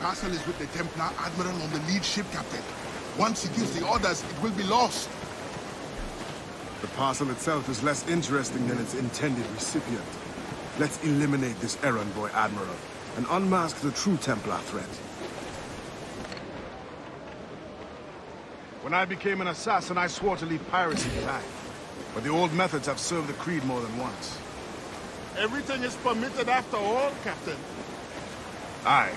parcel is with the Templar Admiral on the lead ship, Captain. Once he gives the orders, it will be lost. The parcel itself is less interesting than its intended recipient. Let's eliminate this errand boy, Admiral, and unmask the true Templar threat. When I became an assassin, I swore to leave piracy behind. But the old methods have served the Creed more than once. Everything is permitted after all, Captain. Aye,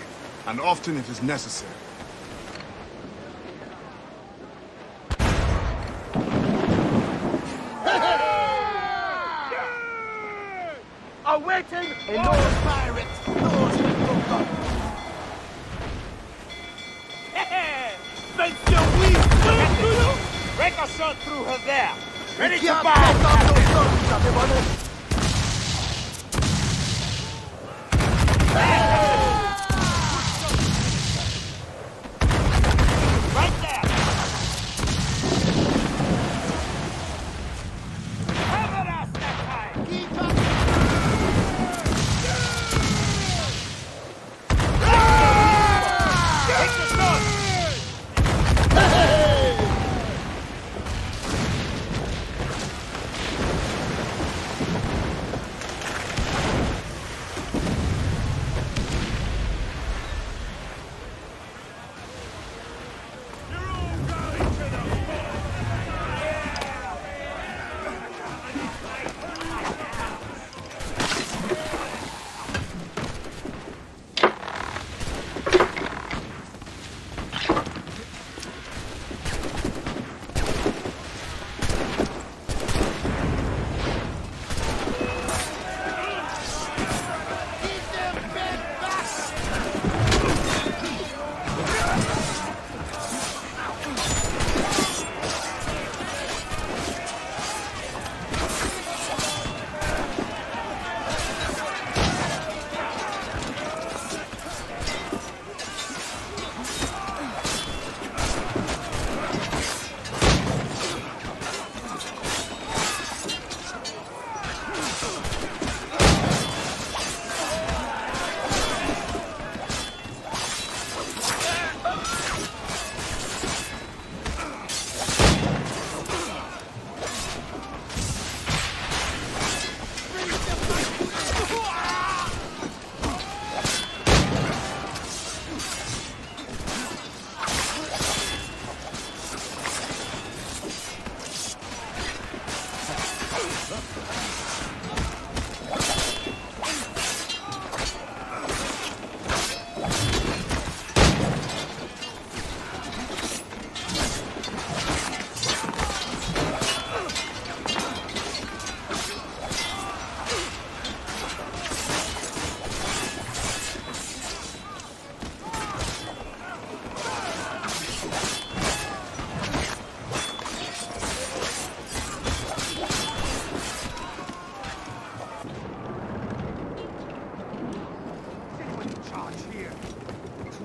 and often it is necessary. Awaiting enormous pirates! Doors will open! Monsieur, we will! Break a shot through her there! Ready to fire! Right there! Cover us that time! Keep up! Take the shot!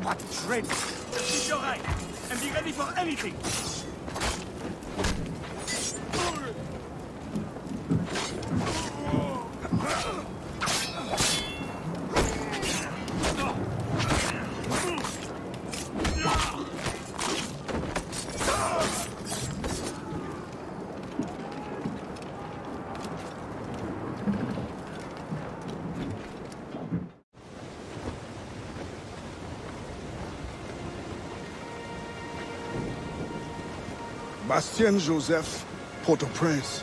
What dread! Keep your eye, and be ready for anything! Bastien Joseph, Port-au-Prince.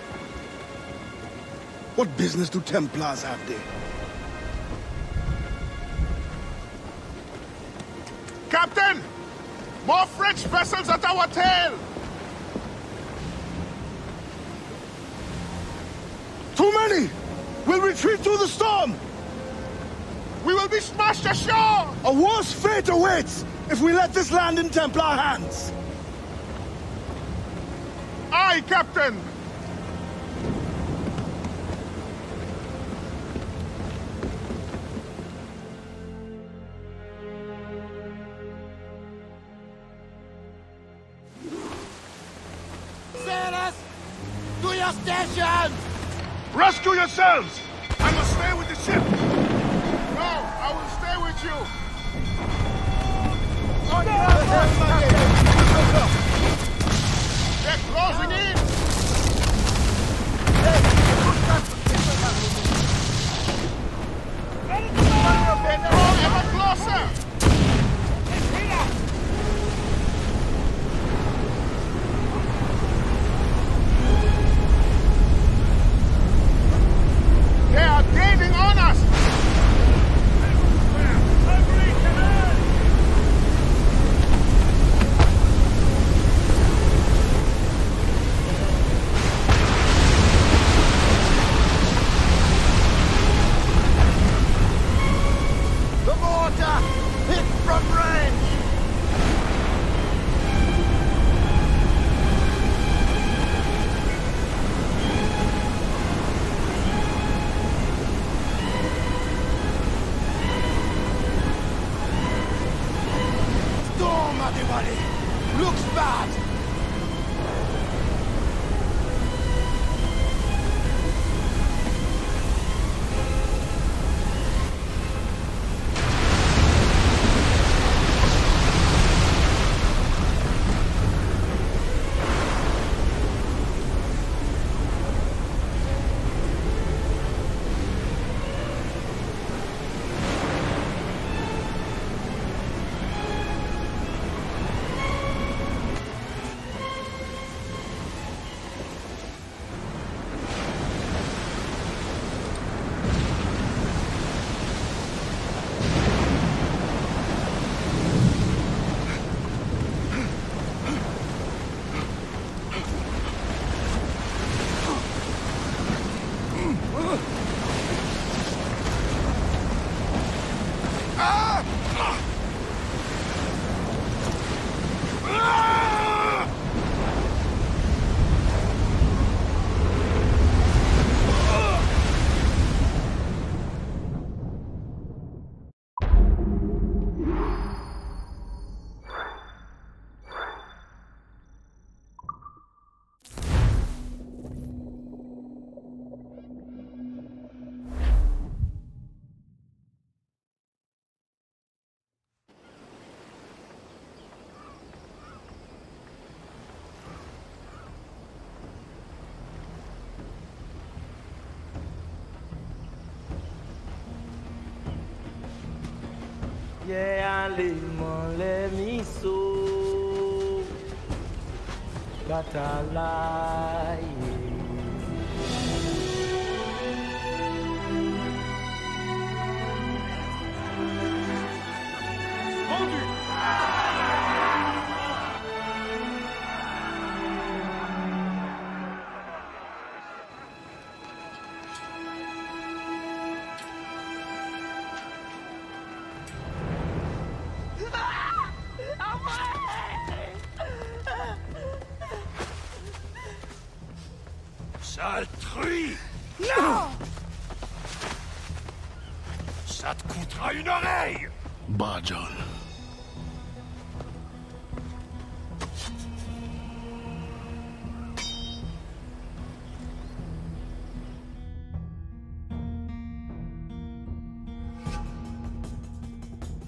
What business do Templars have there? Captain! More French vessels at our tail! Too many! We'll retreat through the storm! We will be smashed ashore! A worse fate awaits if we let this land in Templar hands! Aye, Captain! Sailors! To your stations! Rescue yourselves! I must stay with the ship! No, I will stay with you! bad! Yeah, let me so got a lie. Sale truie! Non! Ça te coûtera une oreille! Bah, John.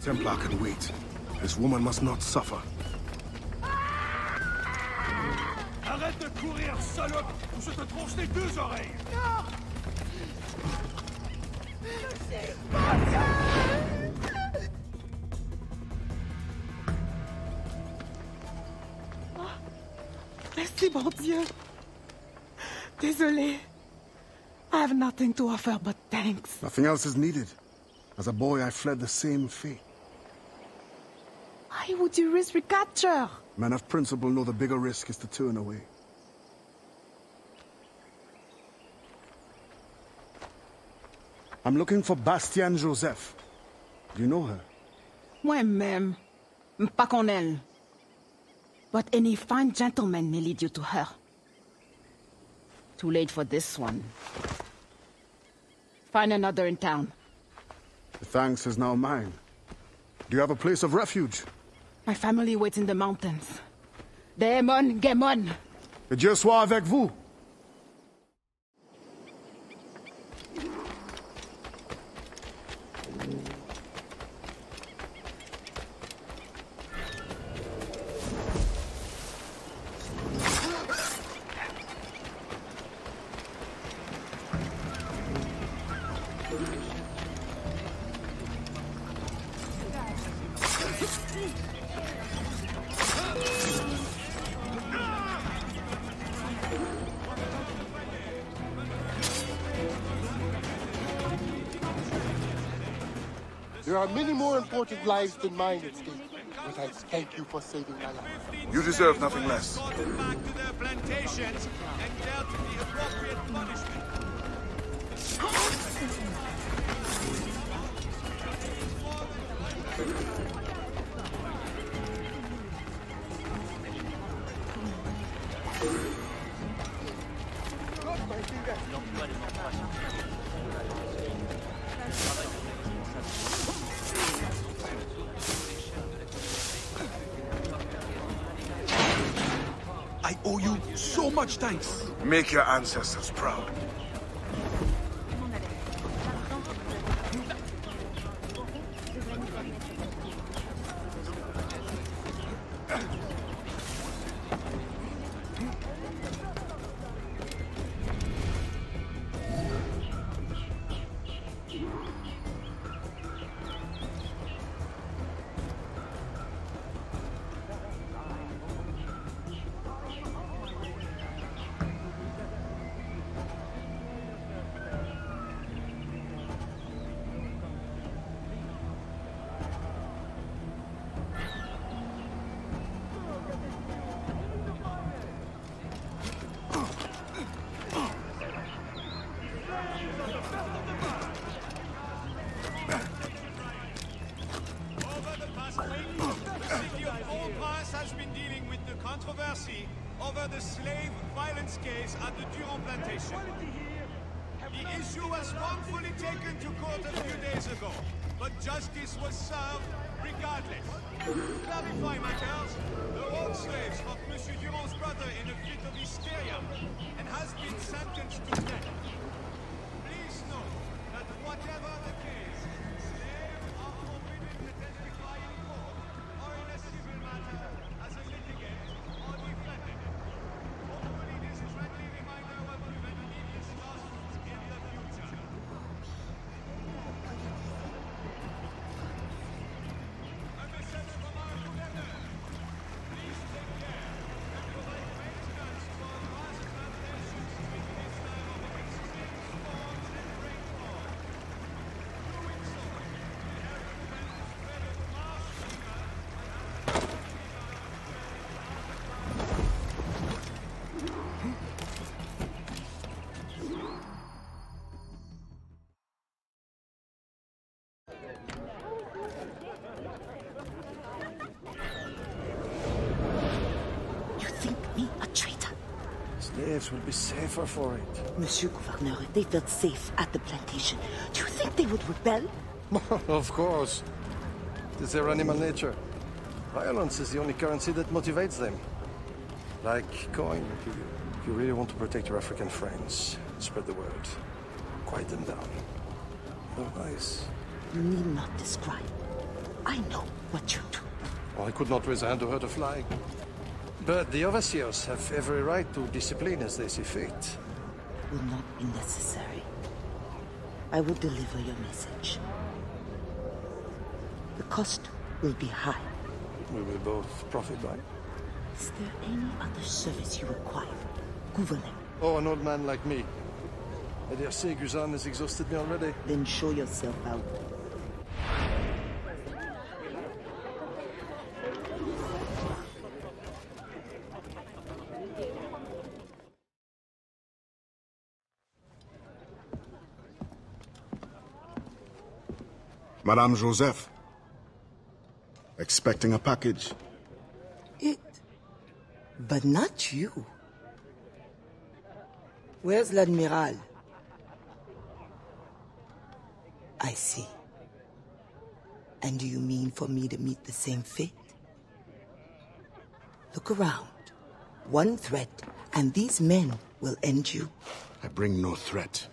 Templar can wait. This woman must not suffer. Arrête de courir, salope, ou je te tronche les deux oreilles! Merci, bon Dieu. Désolé. I have nothing to offer but thanks. Nothing else is needed. As a boy, I fled the same fate. Why would you risk recapture? Men of principle know the bigger risk is to turn away. I'm looking for Bastienne Joseph. Do you know her? Moi-même, pas qu'on elle. But any fine gentleman may lead you to her. Too late for this one. Find another in town. The thanks is now mine. Do you have a place of refuge? My family waits in the mountains. Démon, Gemon. Que Dieu soit avec vous. There are many more important lives than mine at stake, but I thank you for saving my life. You deserve nothing less. Back to their plantations and dealt the appropriate punishment. I owe you so much thanks. Make your ancestors proud. Over the slave violence case at the Durand plantation. The issue was wrongfully taken to court a few days ago, but justice was served regardless. To clarify matters, the old slave struck Monsieur Durand's brother in a fit of hysteria and has been sentenced to death. Please note that whatever the case, slaves are forbidden to testify in court or in a civil matter as a litigant or defendant. Hopefully this friendly reminder will prevent needless lawsuits in the future. A message from our gouverneur. Please take care and provide maintenance for vast plantations in this time of extreme storms and rainfall. Doing so will help prevent the spread of marsh fever. You think me a traitor? Slaves will be safer for it. Monsieur Gouverneur, they felt safe at the plantation. Do you think they would rebel? Of course. It is their animal nature. Violence is the only currency that motivates them. Like coin. If you really want to protect your African friends, spread the word. Quiet them down. Otherwise... You need not describe. I know what you do. Well, I could not raise a hand to hurt a fly. But the overseers have every right to discipline as they see fit. Will not be necessary. I will deliver your message. The cost will be high. We will both profit by it. Is there any other service you require? Gouverneur. Oh, an old man like me. I dare say Guzan has exhausted me already. Then show yourself out. Madame Joseph. Expecting a package. It. But not you. Where's l'Admiral? I see. And do you mean for me to meet the same fate? Look around. One threat, and these men will end you. I bring no threat.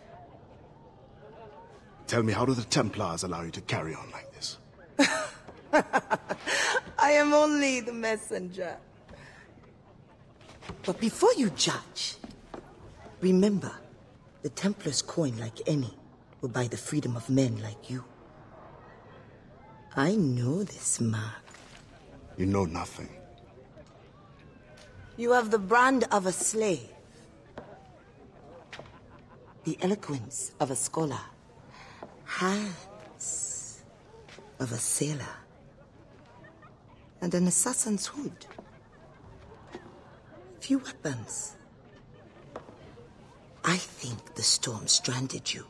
Tell me, how do the Templars allow you to carry on like this? I am only the messenger. But before you judge, remember, the Templars' coin, like any, will buy the freedom of men like you. I know this mark. You know nothing. You have the brand of a slave, the eloquence of a scholar, hands of a sailor, and an assassin's hood. Few weapons. I think the storm stranded you.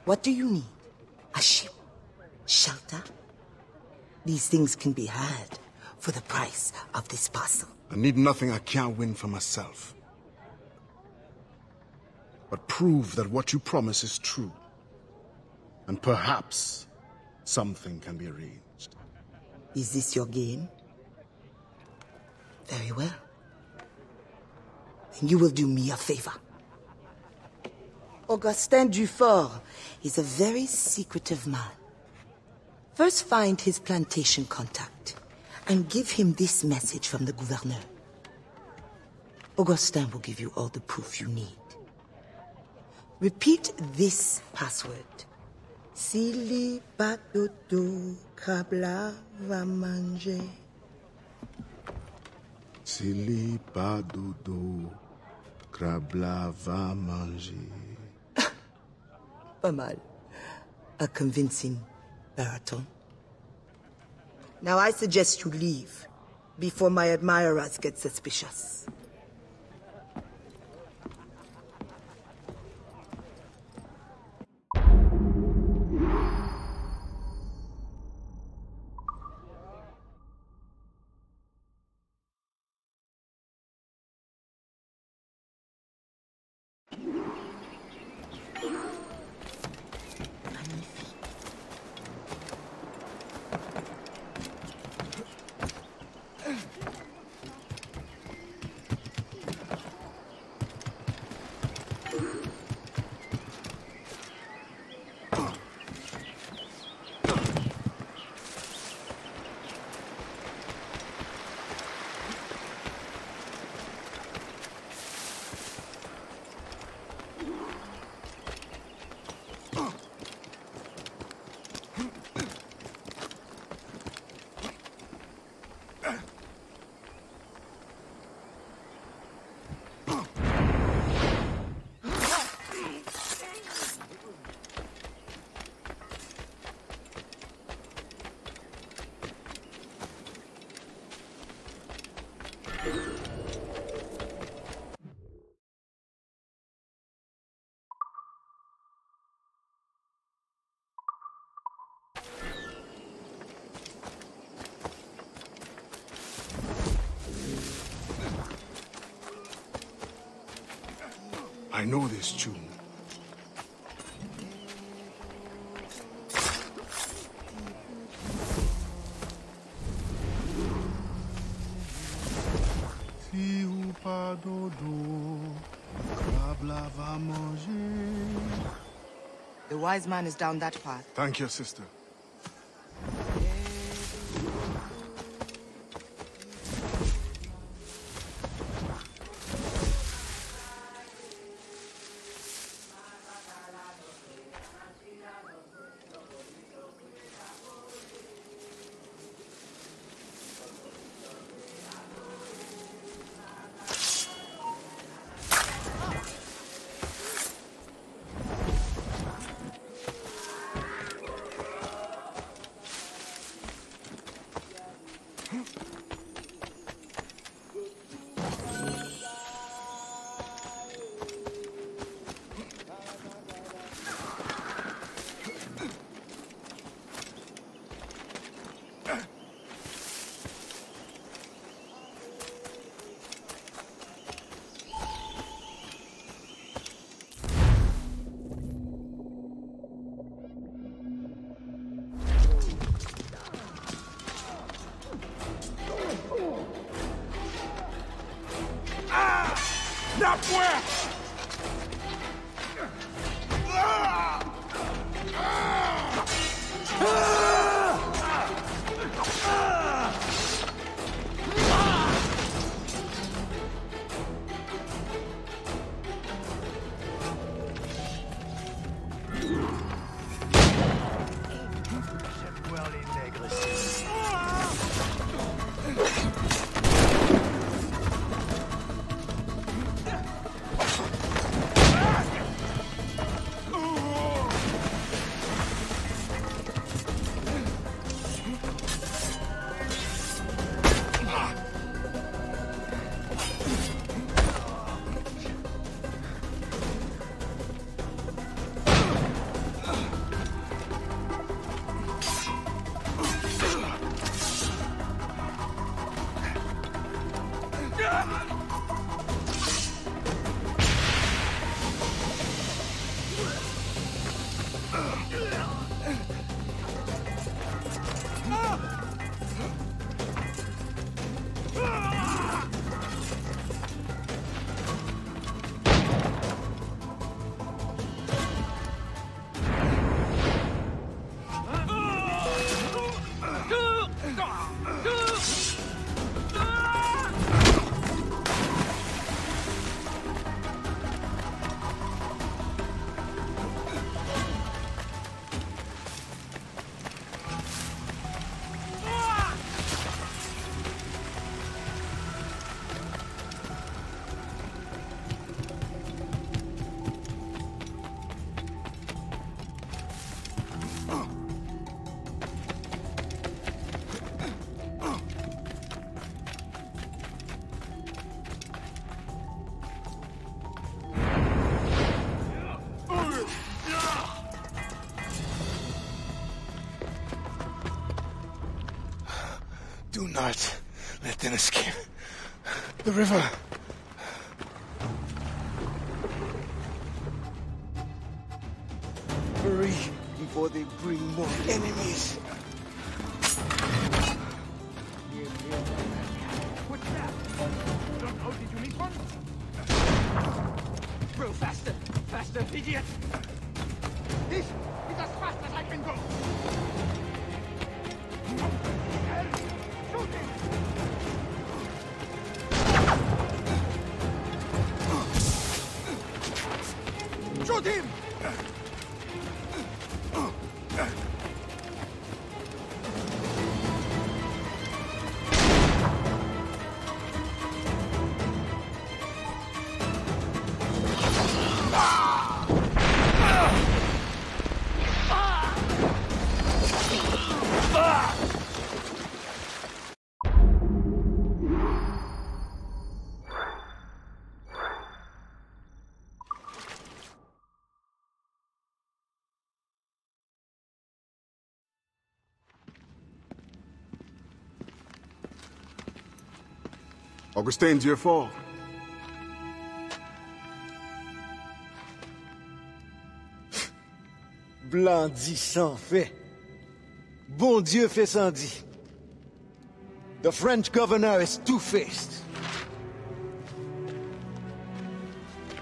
What do you need? A ship? Shelter? These things can be had for the price of this parcel. I need nothing I can't win for myself. But prove that what you promise is true. And perhaps something can be arranged. Is this your game? Very well. and you will do me a favor. Augustin Dufort is a very secretive man. First find his plantation contact and give him this message from the gouverneur. Augustin will give you all the proof you need. Repeat this password. Sili Badodo Krabla va manger. Sili Badodo Krabla va manger. Pas mal. A convincing baritone. Now I suggest you leave before my admirers get suspicious. I know this tune. Si ou pas dodo, Krabla va manger. The wise man is down that path. Thank you, sister. Do not let them escape. The river. Hurry before they bring more enemies. What's that? Don't know, did you need one? Row faster! Faster, idiot! This is as fast as I can go! Shoot him! Shoot him! Augustin, Dieu fort. Blanc dit sans fait. Bon Dieu fait sans dit. The French governor is two-faced.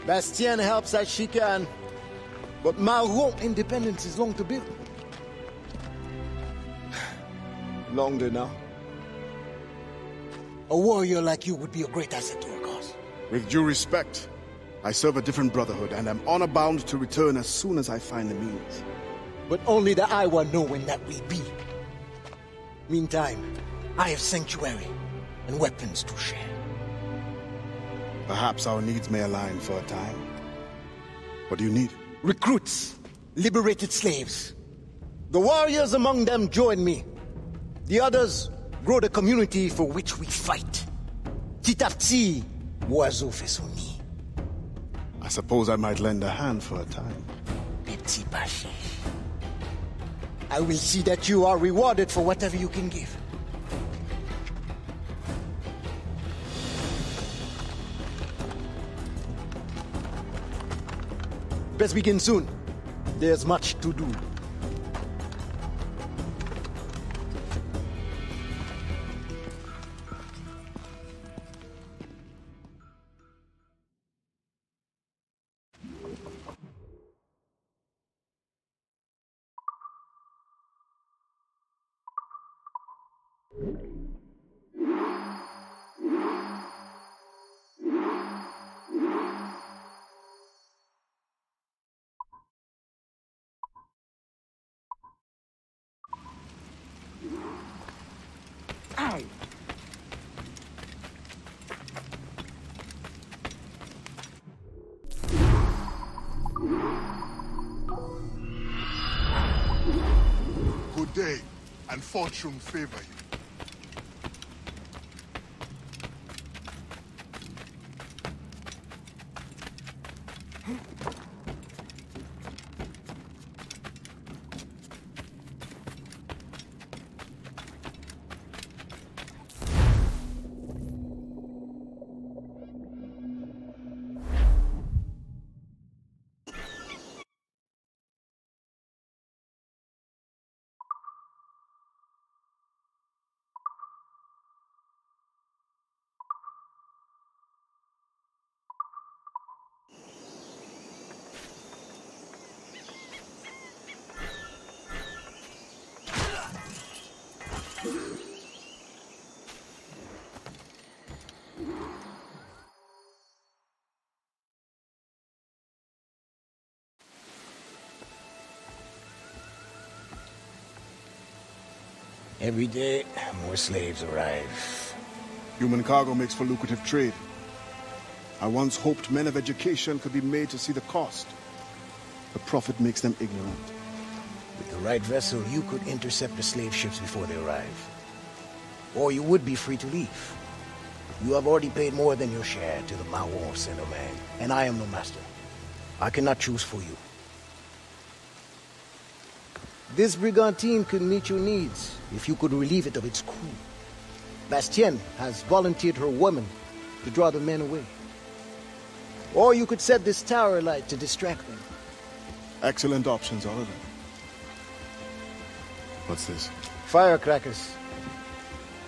Bastien helps as she can, but Maroon independence is long to build. Longer now. A warrior like you would be a great asset to our cause. With due respect, I serve a different brotherhood, and I'm honor-bound to return as soon as I find the means. But only the Iwa know when that will be. Meantime, I have sanctuary and weapons to share. Perhaps our needs may align for a time. What do you need? Recruits, liberated slaves. The warriors among them join me. The others grow the community for which we fight. Petit à petit, oiseau fait son nid. I suppose I might lend a hand for a time. Petit Bashi. I will see that you are rewarded for whatever you can give. Best begin soon. There's much to do. Ow! Good day, and fortune favor you. Every day, more slaves arrive. Human cargo makes for lucrative trade. I once hoped men of education could be made to see the cost. The profit makes them ignorant. With the right vessel, you could intercept the slave ships before they arrive. Or you would be free to leave. You have already paid more than your share to the Mawon Saint-Domingue, and I am no master. I cannot choose for you. This brigantine could meet your needs if you could relieve it of its crew. Bastien has volunteered her woman to draw the men away. Or you could set this tower light to distract them. Excellent options, all of them. What's this? Firecrackers.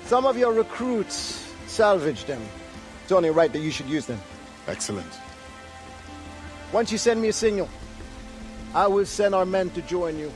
Some of your recruits salvaged them. It's only right that you should use them. Excellent. Once you send me a signal, I will send our men to join you.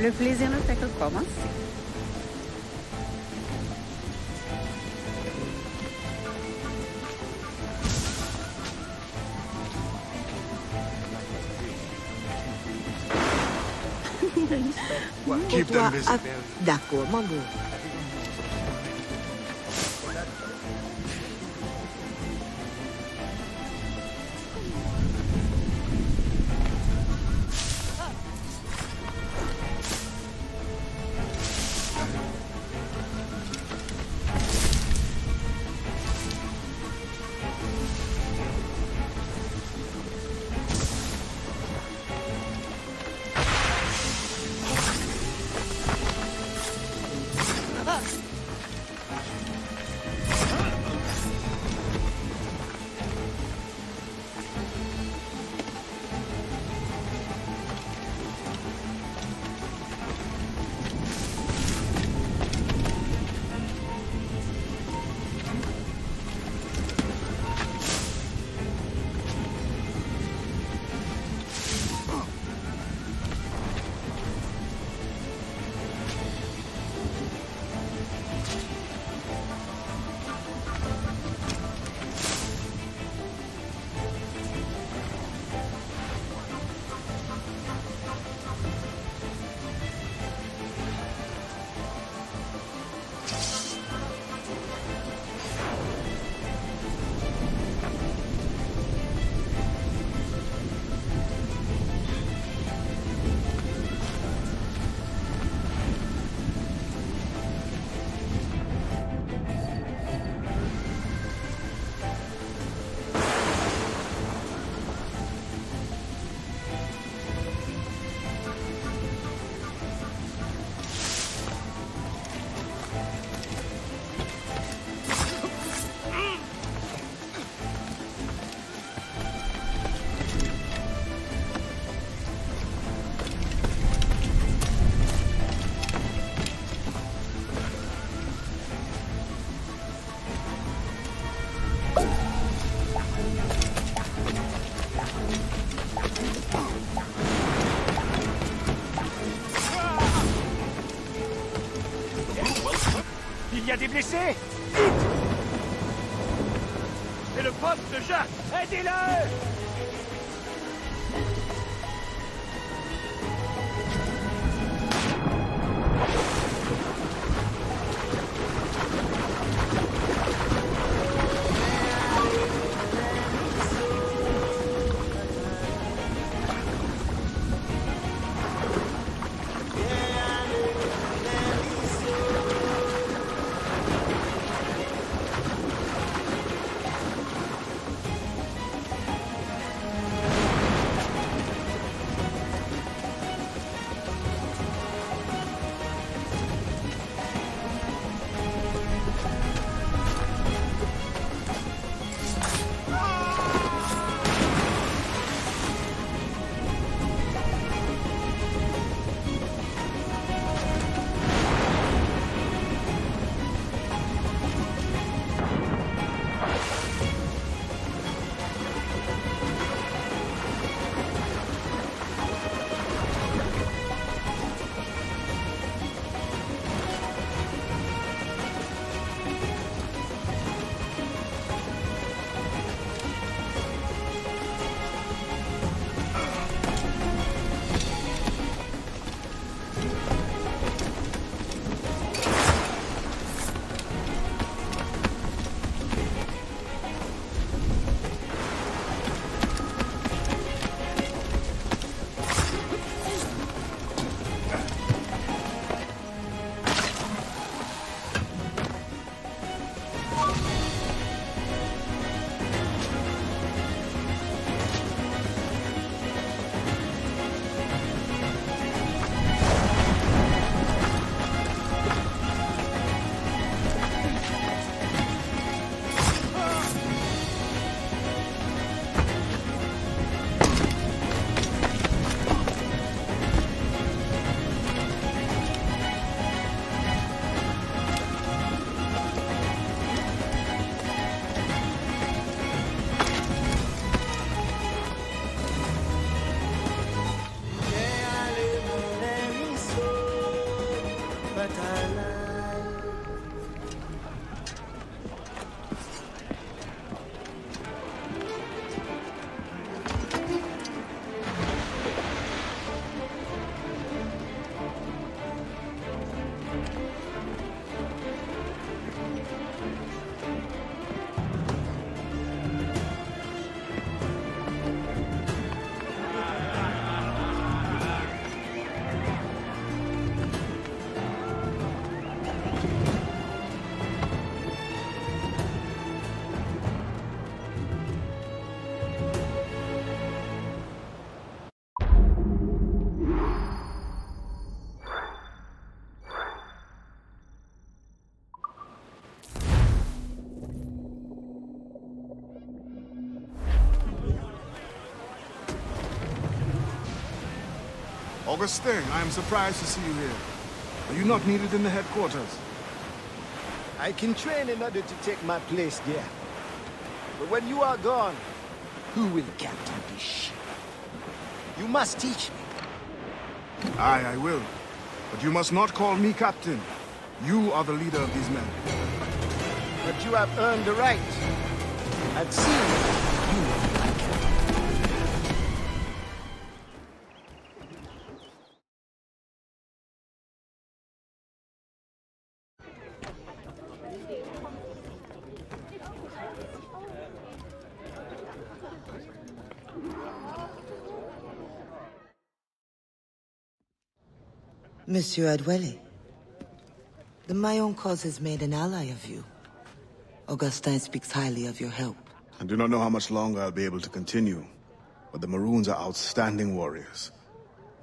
Le plaisir ne fait que commencer. Keep them busy. D'accord, mon beau. Il y a des blessés! Vite! C'est le poste de Jacques! Aidez-le! Augustin, I am surprised to see you here. Are you not needed in the headquarters? I can train in order to take my place there. But when you are gone, who will captain this ship? You must teach me. Aye, I will. But you must not call me captain. You are the leader of these men. But you have earned the right. I've seen you will be my captain. Monsieur Adwele, the Mayon cause has made an ally of you. Augustin speaks highly of your help. I do not know how much longer I'll be able to continue, but the Maroons are outstanding warriors.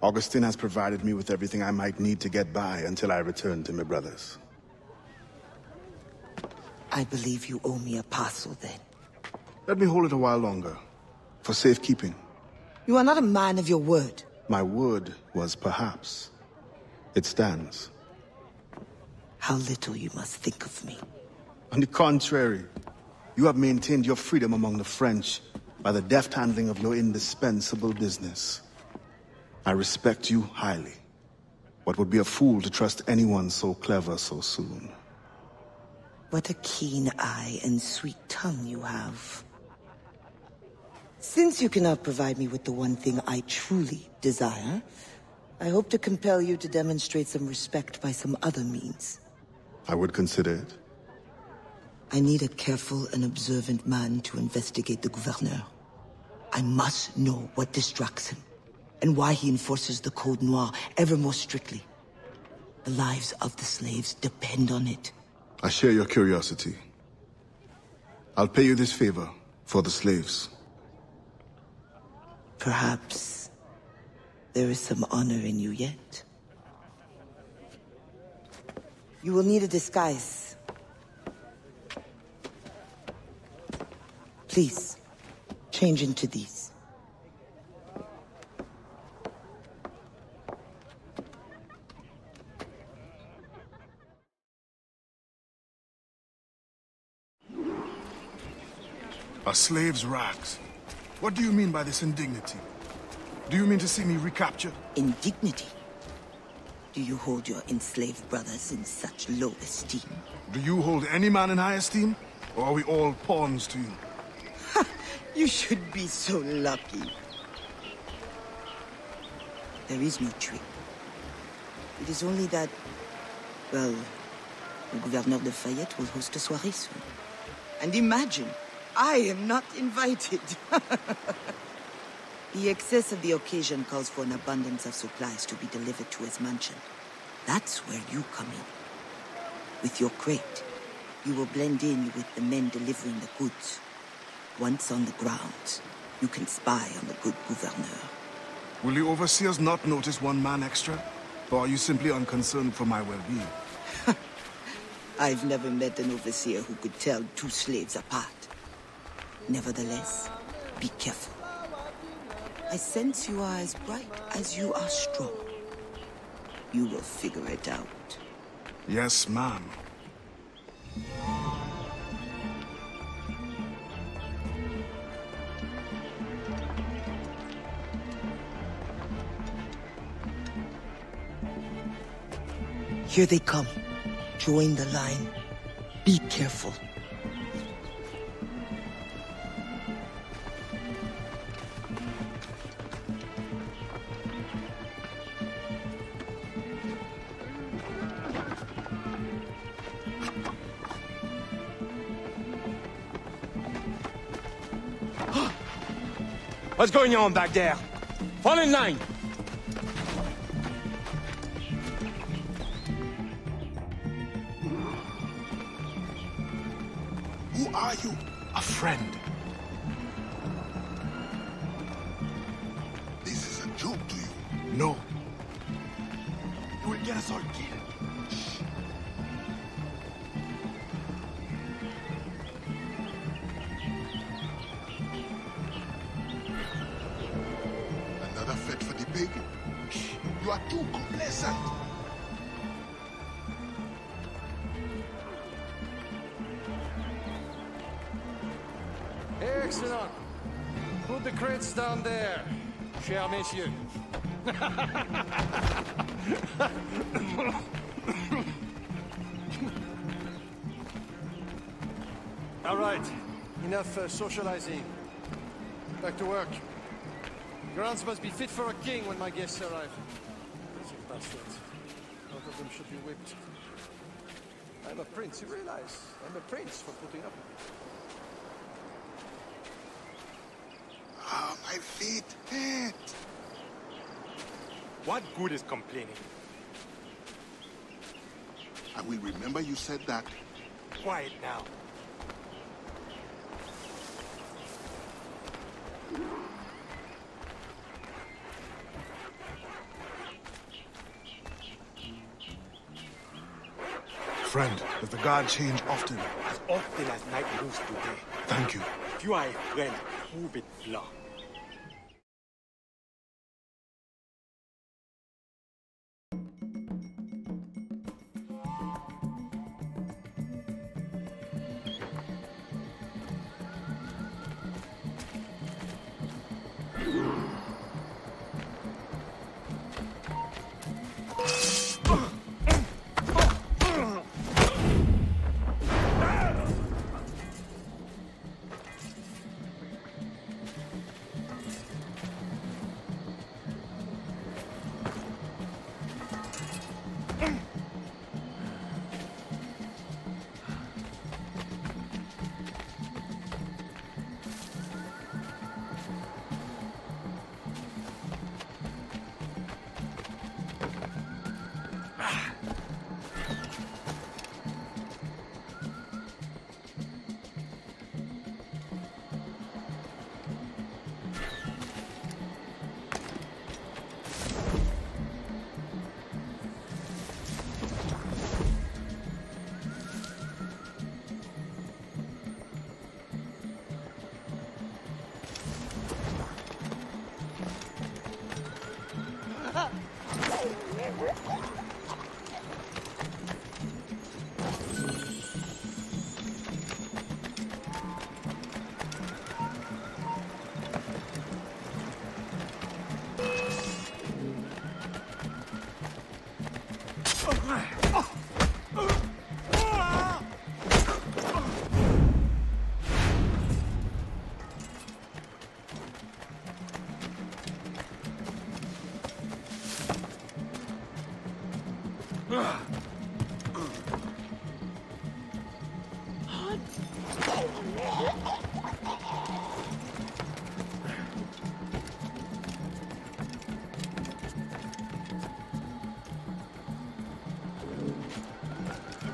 Augustin has provided me with everything I might need to get by until I return to my brothers. I believe you owe me a parcel then. Let me hold it a while longer, for safekeeping. You are not a man of your word. My word was perhaps. It stands. How little you must think of me. On the contrary, you have maintained your freedom among the French by the deft handling of your indispensable business. I respect you highly, but would be a fool to trust anyone so clever so soon. What a keen eye and sweet tongue you have. Since you cannot provide me with the one thing I truly desire, I hope to compel you to demonstrate some respect by some other means. I would consider it. I need a careful and observant man to investigate the Gouverneur. I must know what distracts him, and why he enforces the Code Noir ever more strictly. The lives of the slaves depend on it. I share your curiosity. I'll pay you this favor for the slaves. Perhaps there is some honor in you yet. You will need a disguise. Please, change into these. A slave's rags. What do you mean by this indignity? Do you mean to see me recaptured? Indignity? Do you hold your enslaved brothers in such low esteem? Do you hold any man in high esteem? Or are we all pawns to you? You should be so lucky. There is no trick. It is only that, well, the Gouverneur de Fayette will host a soirée soon. And imagine, I am not invited. The excess of the occasion calls for an abundance of supplies to be delivered to his mansion. That's where you come in. With your crate, you will blend in with the men delivering the goods. Once on the grounds, you can spy on the good Gouverneur. Will the overseers not notice one man extra? Or are you simply unconcerned for my well-being? I've never met an overseer who could tell two slaves apart. Nevertheless, be careful. I sense you are as bright as you are strong. You will figure it out. Yes, ma'am. Here they come. Join the line. Be careful. What's going on back there? Fall in line! Who are you? A friend. This is a joke to you. No. You will get us all killed. Shh. Another fete for the pagan. Shh. You are too complacent. Excellent. Put the crates down there, chers messieurs. All right, enough socializing. Back to work. Grounds must be fit for a king when my guests arrive. These bastards. Both of them should be whipped. I'm a prince, you realize? I'm a prince for putting up with it. Ah, my feet hurt. What good is complaining? I will remember you said that. Quiet now. Friend, does the guard change often? As often as night moves today. Thank you. If you are a friend, prove it, Blanc.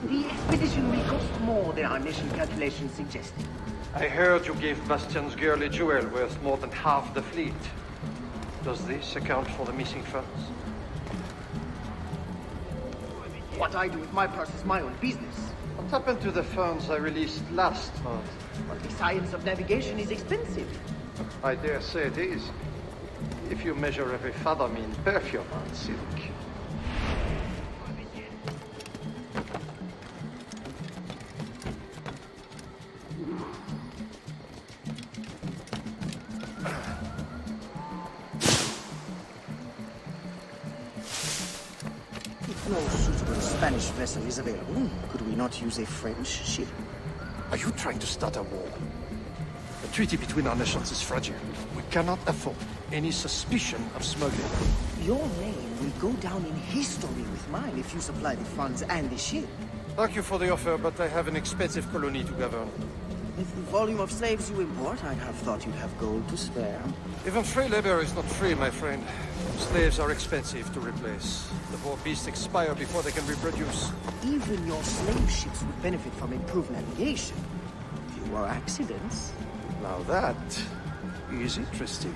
The expedition will cost more than our mission calculations suggested. I heard you gave Bastian's girl a jewel worth more than half the fleet. Does this account for the missing funds? What I do with my purse is my own business. What happened to the funds I released last month? But the science of navigation is expensive. I dare say it is. If you measure every fathom in perfume and silk. no suitable Spanish vessel is available, could we not use a French ship? Are you trying to start a war? The treaty between our nations is fragile. We cannot afford any suspicion of smuggling. Your name will go down in history with mine if you supply the funds and the ship. Thank you for the offer, but I have an expensive colony to govern. With the volume of slaves you import, I'd have thought you'd have gold to spare. Even free labor is not free, my friend. Slaves are expensive to replace. The poor beasts expire before they can reproduce. Even your slave ships would benefit from improved navigation. Fewer accidents. Now that is interesting.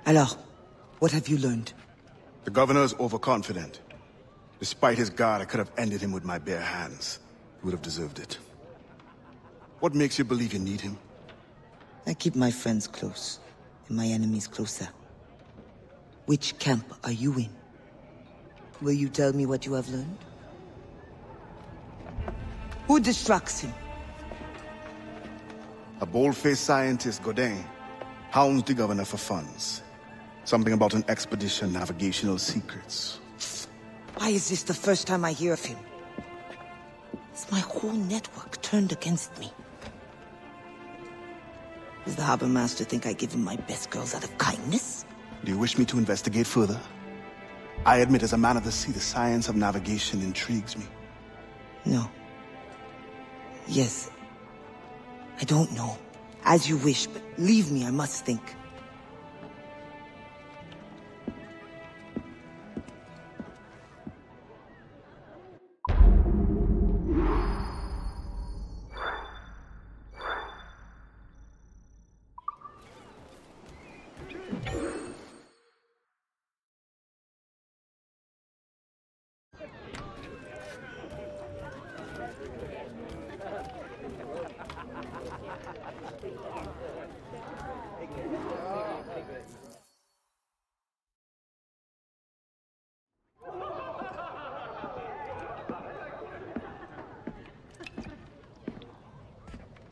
Alors, what have you learned? The governor is overconfident. Despite his guard, I could have ended him with my bare hands. He would have deserved it. What makes you believe you need him? I keep my friends close, and my enemies closer. Which camp are you in? Will you tell me what you have learned? Who distracts him? A bold-faced scientist, Godin, hounds the governor for funds. Something about an expedition, navigational secrets. Why is this the first time I hear of him? Is my whole network turned against me? Does the harbor master think I give him my best girls out of kindness? Do you wish me to investigate further? I admit, as a man of the sea, the science of navigation intrigues me. No. Yes. I don't know. As you wish, but leave me, I must think.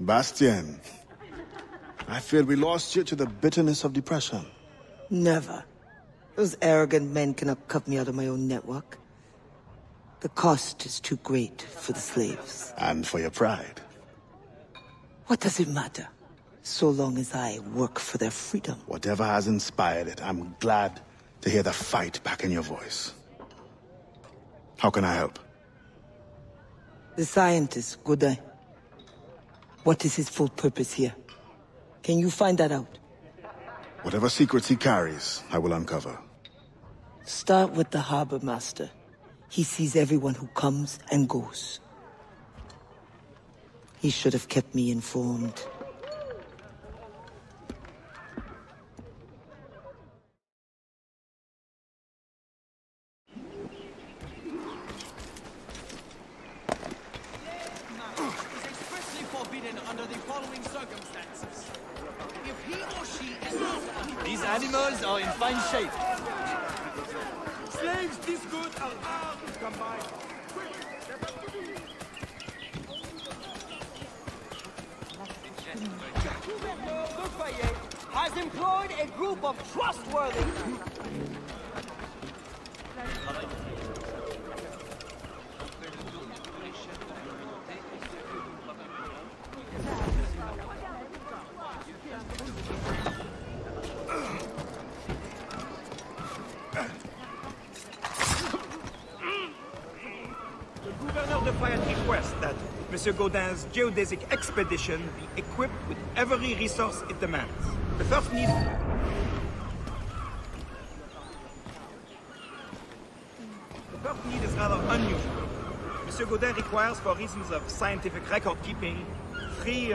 Bastien, I feared we lost you to the bitterness of depression. Never. Those arrogant men cannot cut me out of my own network. The cost is too great for the slaves. And for your pride. What does it matter? So long as I work for their freedom. Whatever has inspired it, I'm glad to hear the fight back in your voice. How can I help? The scientist, Godin. What is his full purpose here? Can you find that out? Whatever secrets he carries, I will uncover. Start with the harbor master. He sees everyone who comes and goes. He should have kept me informed. These animals are in fine shape. Slaves this good are hard to come by. Gouverneur de Fayet has employed a group of trustworthy... Request that Monsieur Godin's geodesic expedition be equipped with every resource it demands. The first need... is rather unusual. Monsieur Godin requires, for reasons of scientific record-keeping, 3,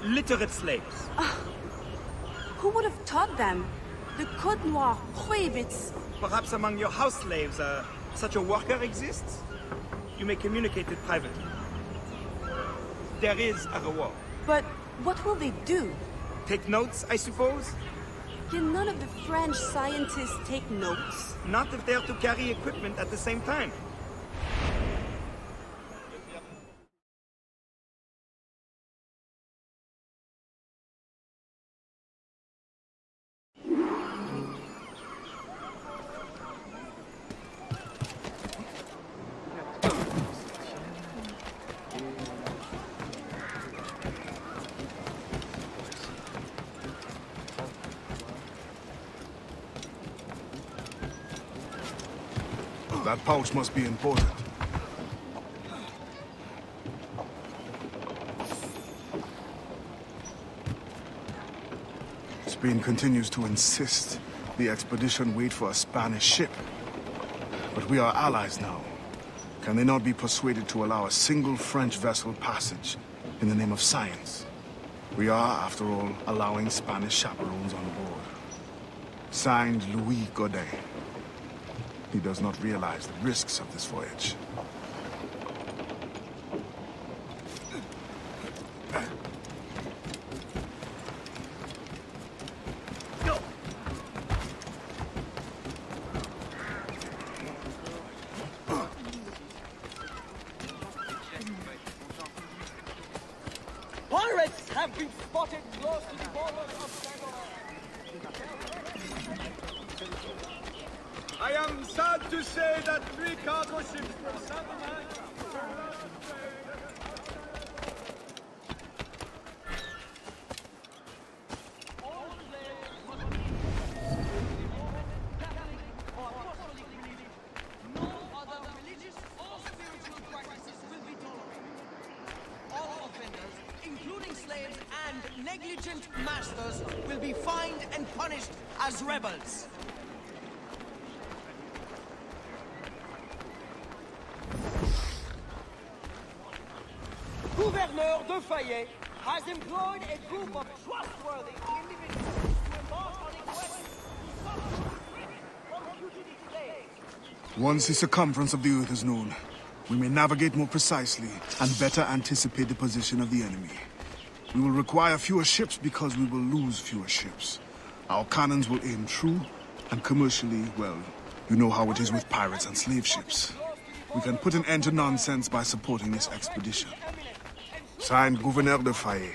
literate slaves. Who would have taught them? The Code Noir prohibits... Perhaps among your house slaves, such a worker exists? You may communicate it privately. There is a reward. But what will they do? Take notes, I suppose? Can none of the French scientists take notes? Not if they're to carry equipment at the same time. That pouch must be important. Spain continues to insist the expedition wait for a Spanish ship. But we are allies now. Can they not be persuaded to allow a single French vessel passage in the name of science? We are, after all, allowing Spanish chaperones on board. Signed, Louis Godin. He does not realize the risks of this voyage. Pirates have been spotted close to the borders of Saint-Laurent. I am sad to say that 3 cargo ships from Saint-Domingue negligent masters will be fined and punished as rebels. Gouverneur de Fayet has employed a group of trustworthy individuals to embark on a quest to stop from fugitive slaves. Once the circumference of the Earth is known, we may navigate more precisely and better anticipate the position of the enemy. We will require fewer ships because we will lose fewer ships. Our cannons will aim true, and commercially, well, you know how it is with pirates and slave ships. We can put an end to nonsense by supporting this expedition. Signed, Gouverneur de Faye.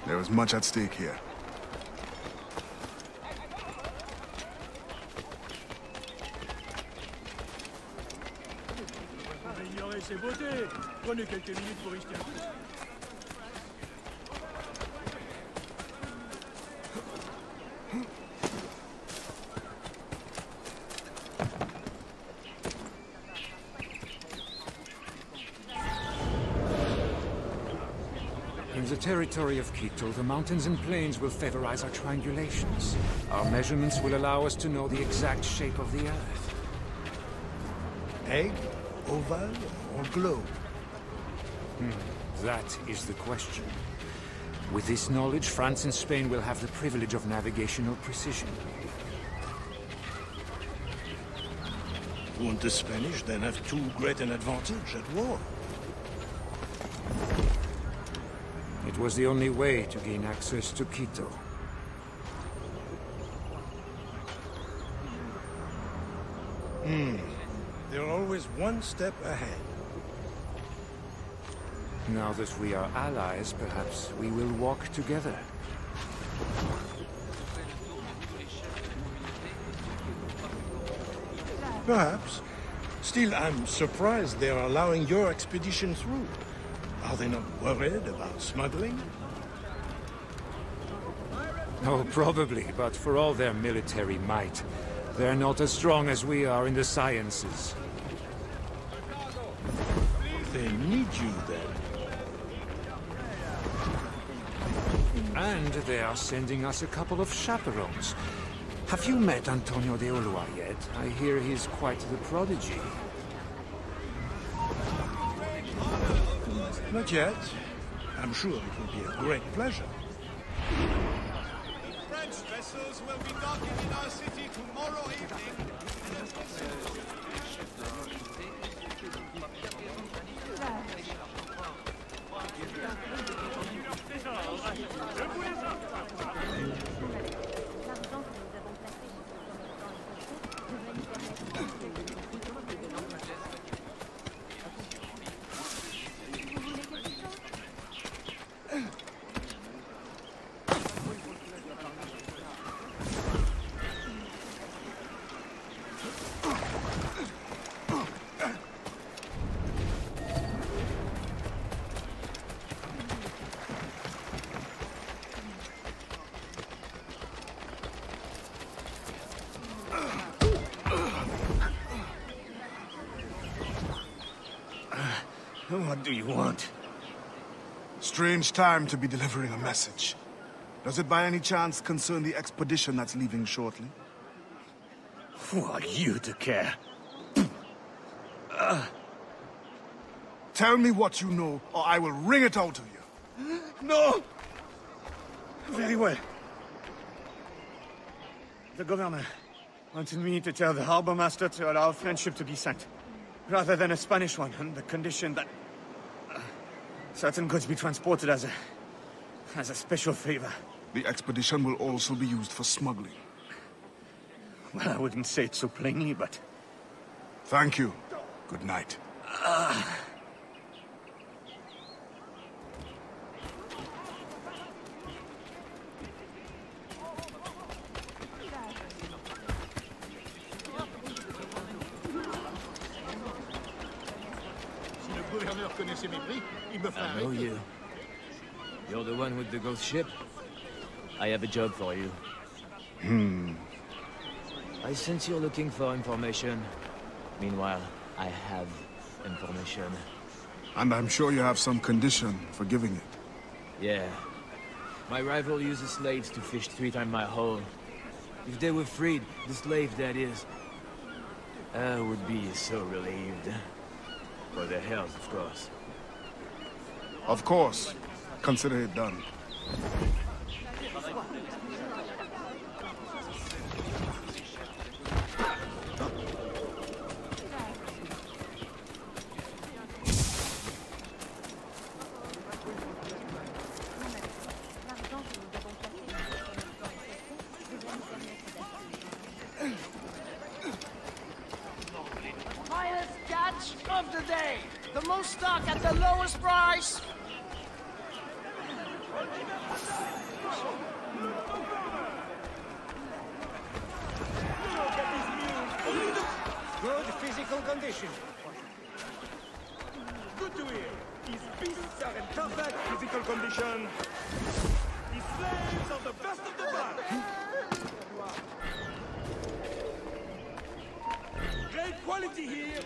There is much at stake here. In the territory of Quito, the mountains and plains will favorize our triangulations. Our measurements will allow us to know the exact shape of the Earth. Egg, oval, or globe? That is the question. With this knowledge, France and Spain will have the privilege of navigational precision. Won't the Spanish then have too great an advantage at war? It was the only way to gain access to Quito. They're always one step ahead. Now that we are allies, perhaps we will walk together. Perhaps. Still, I'm surprised they're allowing your expedition through. Are they not worried about smuggling? Oh, probably, but for all their military might, they're not as strong as we are in the sciences. They need you then. And they are sending us a couple of chaperones. Have you met Antonio de Ulloa yet? I hear he's quite the prodigy. Not yet. I'm sure it will be a great pleasure. French vessels will be docking in our city tomorrow evening. What do you want? Strange time to be delivering a message. Does it by any chance concern the expedition that's leaving shortly? Who are you to care? Tell me what you know, or I will wring it out of you. No! Very well. The governor wanted me to tell the harbor master to allow a French ship to be sent, rather than a Spanish one, on the condition that certain goods be transported as a special favor. The expedition will also be used for smuggling. Well, I wouldn't say it so plainly, but... Thank you. Good night. I know you. You're the one with the ghost ship. I have a job for you. I sense you're looking for information. Meanwhile, I have information. And I'm sure you have some condition for giving it. Yeah. My rival uses slaves to fish 3 times my haul. If they were freed, the slave that is, I would be so relieved. For their health, of course. Of course. Consider it done. Highest catch of the day! The most stock at the lowest price! Good physical condition. Good to hear. These beasts are in perfect physical condition. These slaves are the best of the bunch. Great quality here.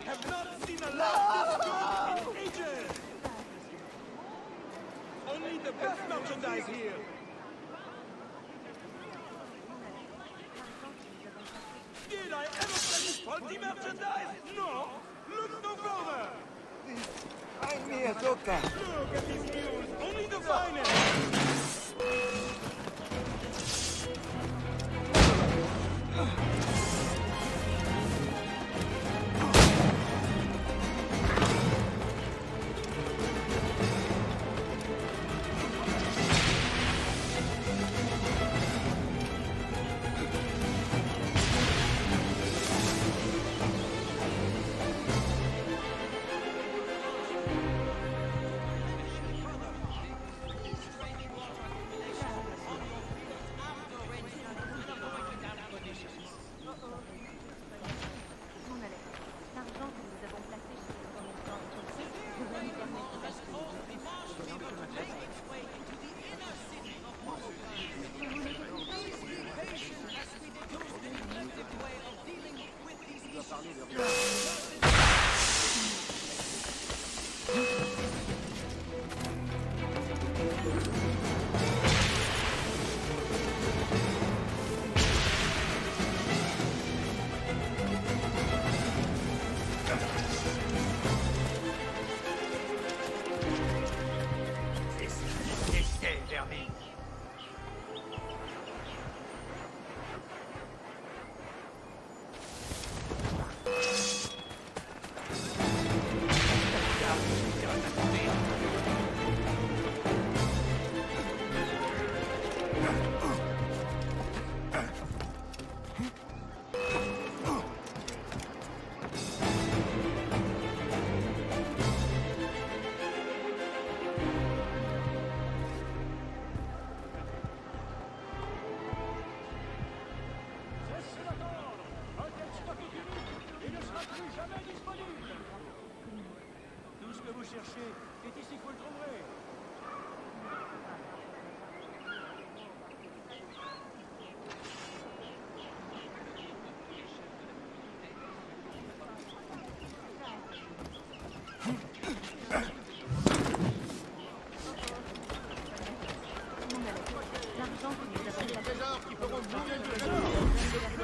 Have not seen a lot this good in ages. Only the best merchandise here. Did I ever sell you faulty merchandise? No! Look no further! Find me a Zoka. Look at these mules! Only the finest!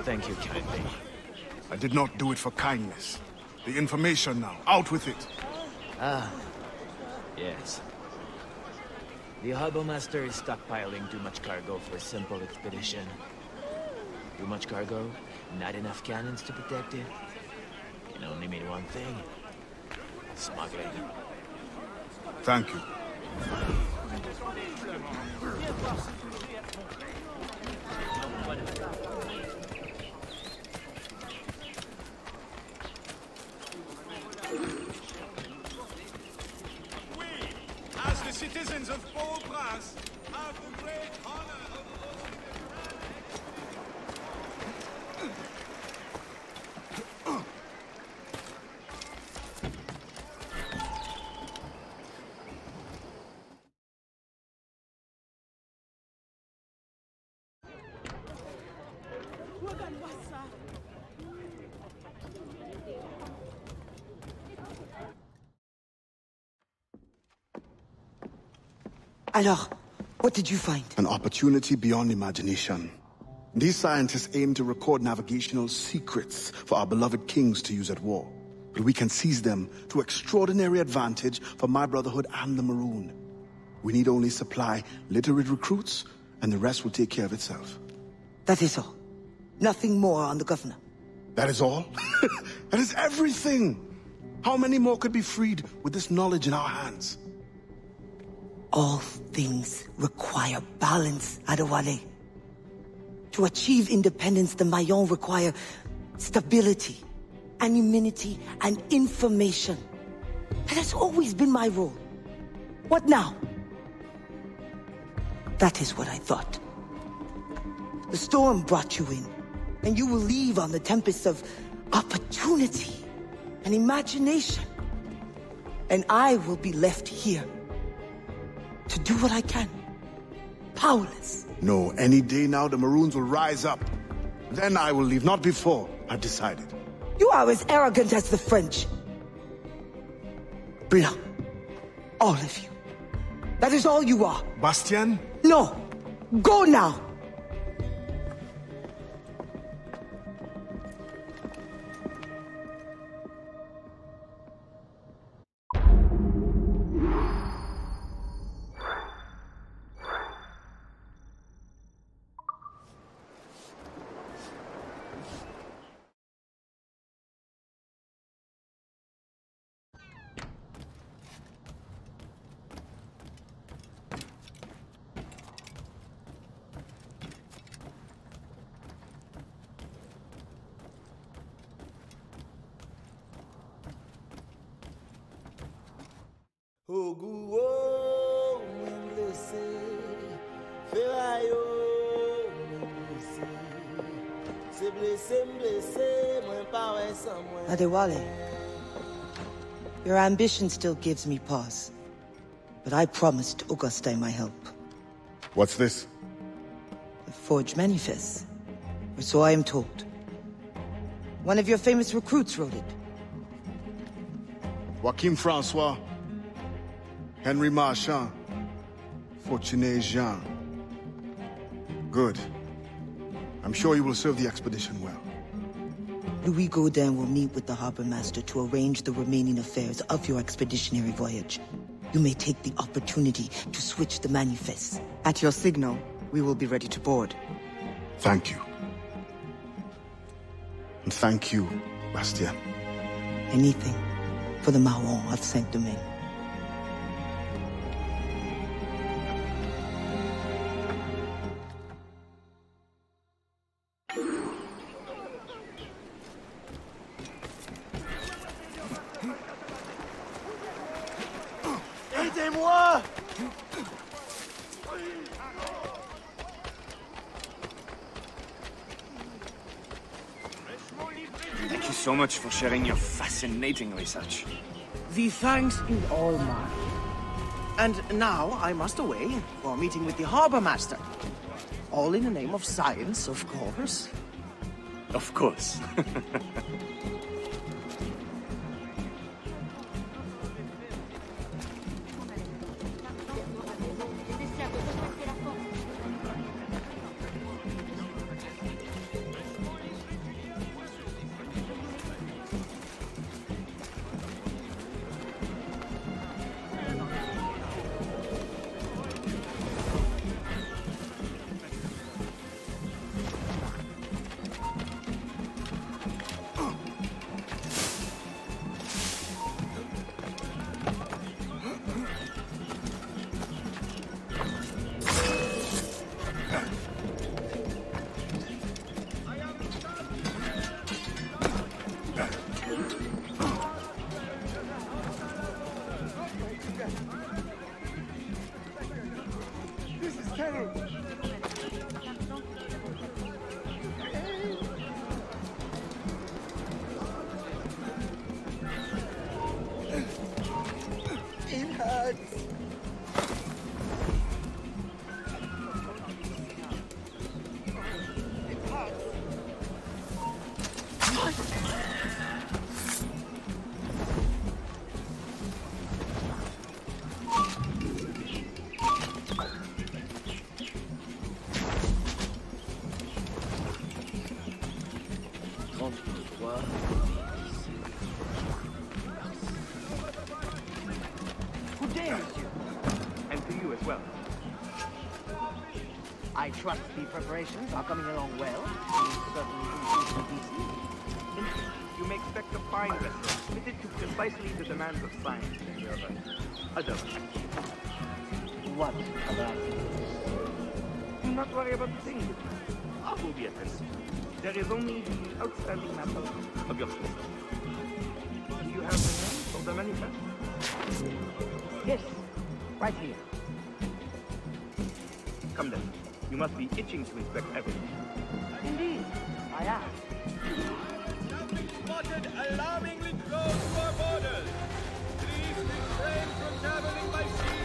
Thank you kindly. I did not do it for kindness. The information now. Out with it. Ah. Yes. The Harbor Master is stockpiling too much cargo for a simple expedition. Too much cargo, not enough cannons to protect it. Can only mean one thing. Smuggling. Thank you. As the citizens of Port-au-Prince have the great honor of Alors, what did you find? An opportunity beyond imagination. These scientists aim to record navigational secrets for our beloved kings to use at war. But we can seize them to extraordinary advantage for my Brotherhood and the Maroon. We need only supply literate recruits, and the rest will take care of itself. That is all. Nothing more on the governor. That is all? That is everything! How many more could be freed with this knowledge in our hands? All things require balance, Adewale. To achieve independence, the Mayans require stability, anonymity, and information. That has always been my role. What now? That is what I thought. The storm brought you in, and you will leave on the tempest of opportunity and imagination. And I will be left here to do what I can. Powerless. No, any day now the Maroons will rise up. Then I will leave, not before. I've decided. You are as arrogant as the French. Blanc. All of you. That is all you are. Bastien? No. Go now. Adewale, your ambition still gives me pause. But I promised Auguste my help. What's this? The forged manifest. Or so I am told. One of your famous recruits wrote it. Joachim Francois, Henry Marchand, Fortuné Jean. Good. I'm sure you will serve the expedition well. Louis Gaudin will meet with the Harbor Master to arrange the remaining affairs of your expeditionary voyage. You may take the opportunity to switch the manifest. At your signal, we will be ready to board. Thank you. And thank you, Bastien. Anything for the Mahon of Saint-Domingue. Aidez-moi! Thank you so much for sharing your fascinating research. The thanks is all mine. And now I must away for a meeting with the Harbor Master. All in the name of science, of course. Of course. Good day, monsieur. And to you as well. I trust the preparations are coming along well. Certainly you may expect a fine vessel, fitted to precisely the demands of science and other. What about it? Do not worry about the thing. All will be addressed. There is only the outstanding matter of your system. Do you have the name of the manifest? Yes, right here. Come then. You must be itching to inspect everything. Indeed, I am. Something spotted alarmingly close to our borders. Please refrain from traveling by sea.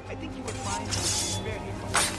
I think you would find it fairly fun.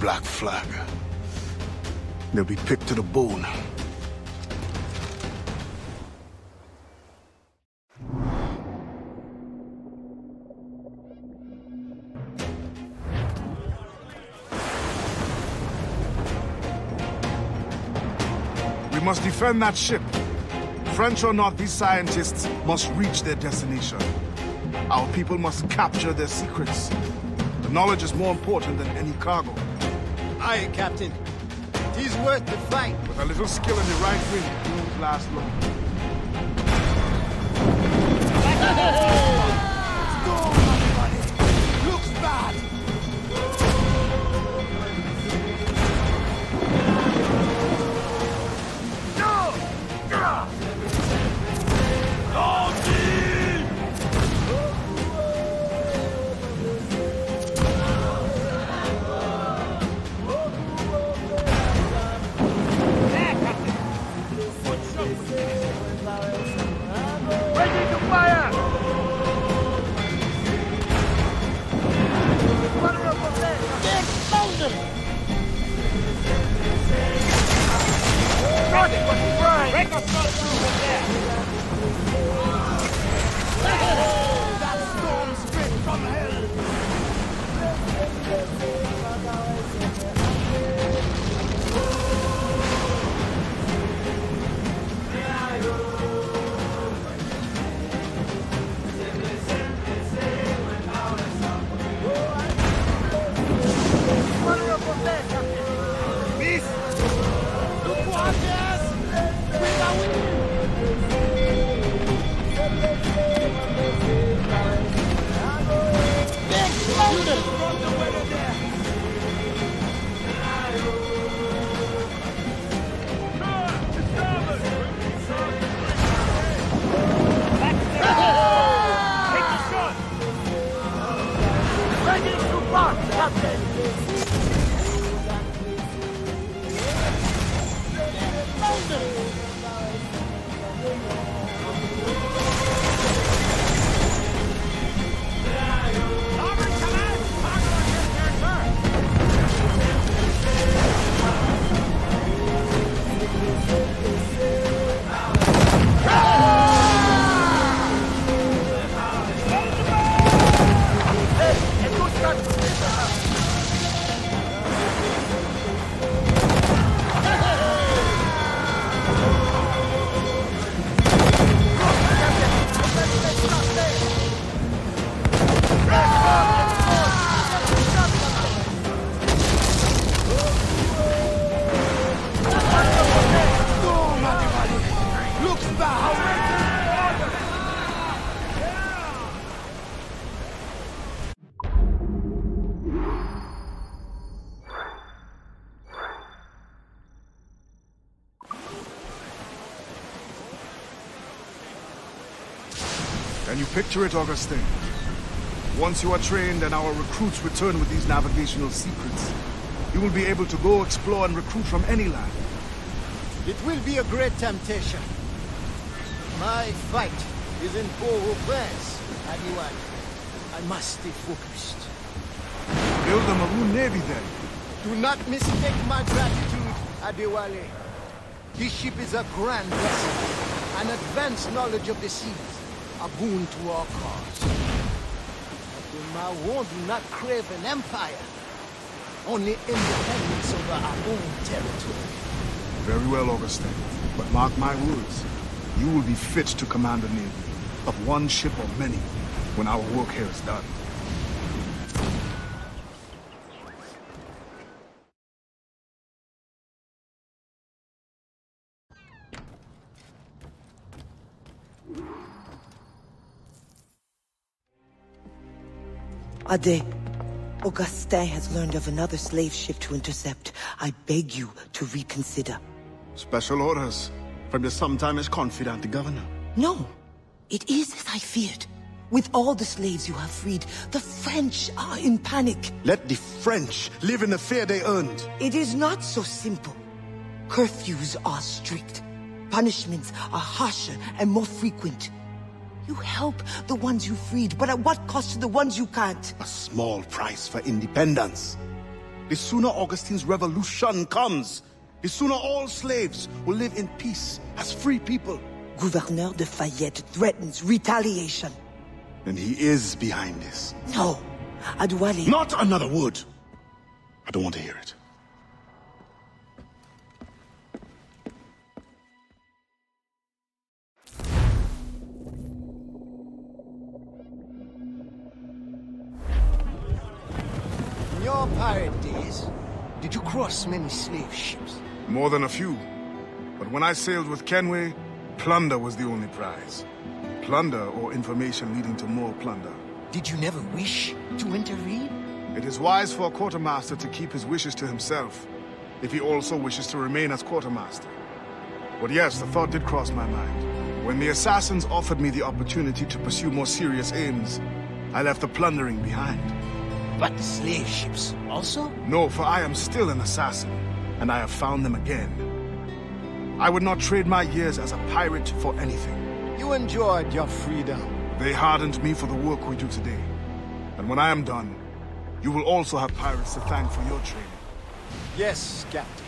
Black Flag. They'll be picked to the bone. We must defend that ship. French or not, these scientists must reach their destination. Our people must capture their secrets. The knowledge is more important than any cargo. Aye, Captain. It is worth the fight. With a little skill in the right wing, it won't last long. Looks bad. Ready to fire! Can you picture it, Augustine? Once you are trained and our recruits return with these navigational secrets, you will be able to go explore and recruit from any land. It will be a great temptation. My fight is in Port-au-Prince, Adéwalé. I must stay focused. Build a Maroon Navy then. Do not mistake my gratitude, Adéwalé. This ship is a grand blessing. An advanced knowledge of the seas, a boon to our cause. The Mawon do not crave an empire, only independence over our own territory. Very well, Augustine. But mark my words, you will be fit to command a navy, of one ship or many, when our work here is done. Ade, Augustin has learned of another slave ship to intercept. I beg you to reconsider. Special orders from your sometimes confidant, the governor. No, it is as I feared. With all the slaves you have freed, the French are in panic. Let the French live in the fear they earned. It is not so simple. Curfews are strict. Punishments are harsher and more frequent. You help the ones you freed, but at what cost to the ones you can't? A small price for independence. The sooner Augustine's revolution comes, the sooner all slaves will live in peace as free people. Gouverneur de Fayette threatens retaliation. And he is behind this. No, Adéwalé. Not another word. I don't want to hear it. In your pirate days, did you cross many slave ships? More than a few. But when I sailed with Kenway, plunder was the only prize. Plunder or information leading to more plunder. Did you never wish to intervene? It is wise for a quartermaster to keep his wishes to himself, if he also wishes to remain as quartermaster. But yes, the thought did cross my mind. When the assassins offered me the opportunity to pursue more serious aims, I left the plundering behind. But the slave ships also? No, for I am still an assassin, and I have found them again. I would not trade my years as a pirate for anything. You enjoyed your freedom. They hardened me for the work we do today. And when I am done, you will also have pirates to thank for your training. Yes, Captain.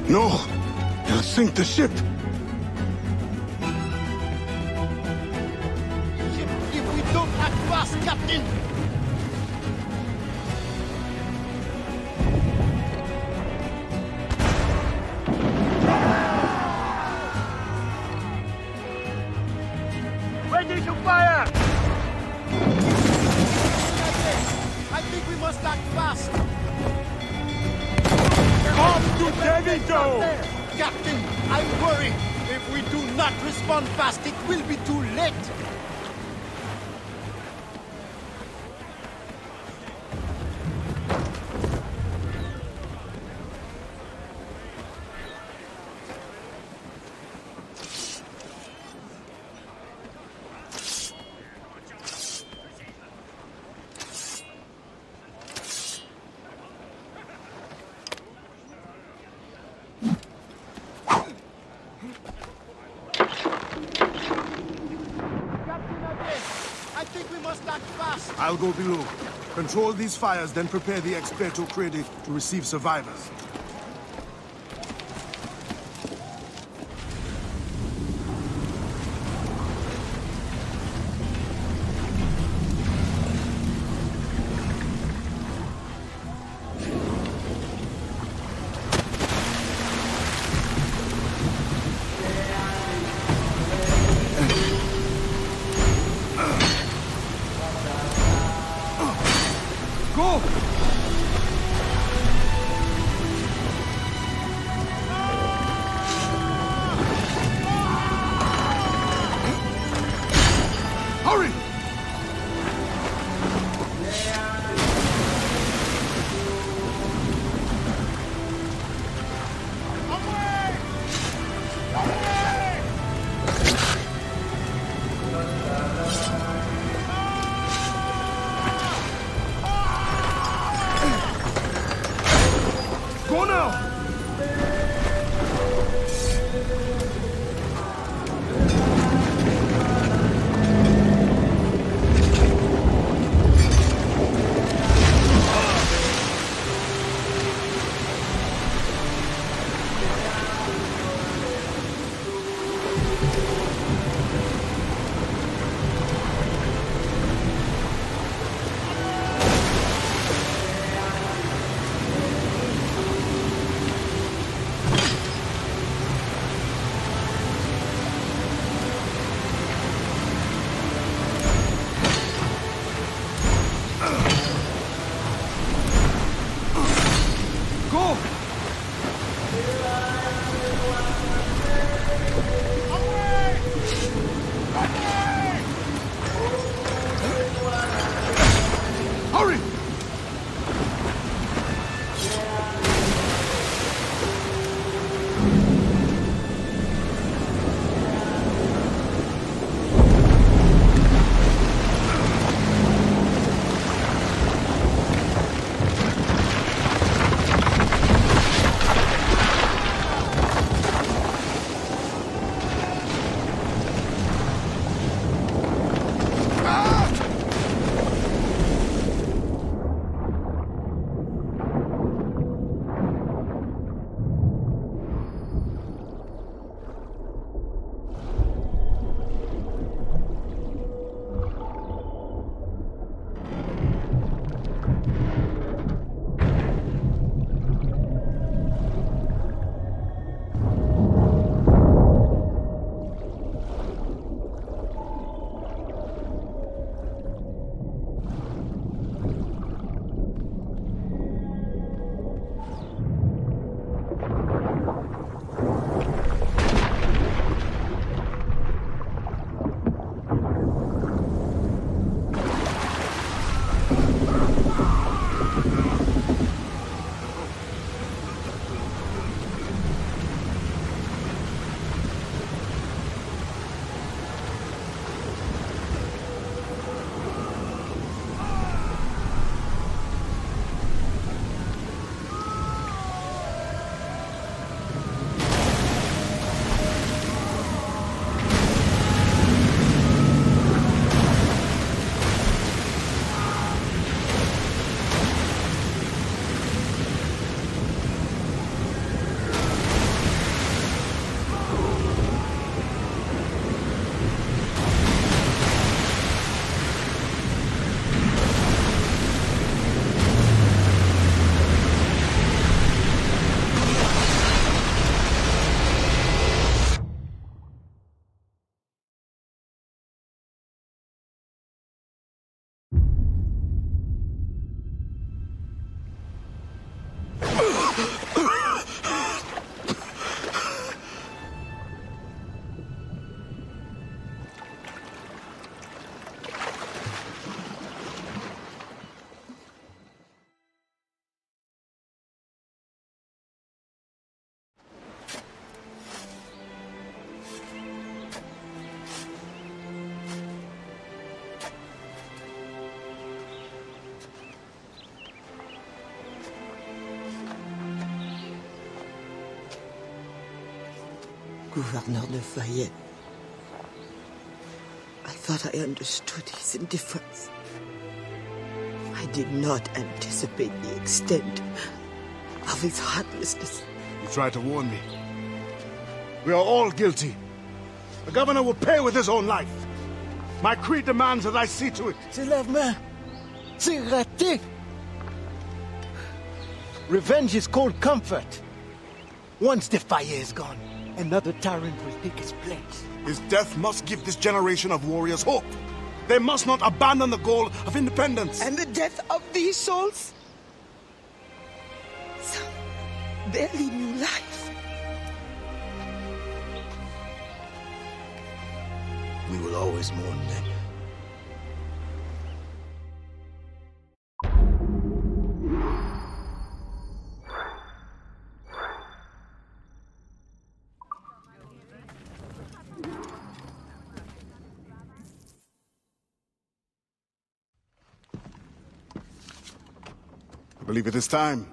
No! They'll sink the ship! If we don't act fast, Captain! Ready to fire! I think we must act fast! Come to Devito! Captain, I'm worried. If we do not respond fast, it will be too late. I'll go below. Control these fires, then prepare the Experto Crede to receive survivors. Go! Hurry! Go now! Go! Hurry! Gouverneur de Fayette. I thought I understood his indifference. I did not anticipate the extent of his heartlessness. You tried to warn me. We are all guilty. The governor will pay with his own life. My creed demands that I see to it. C'est l'avemain. C'est raté. Revenge is cold comfort. Once the fire is gone, another tyrant will take his place. His death must give this generation of warriors hope. They must not abandon the goal of independence. And the death of these souls? Some barely new life. We will always mourn them. I believe it is time.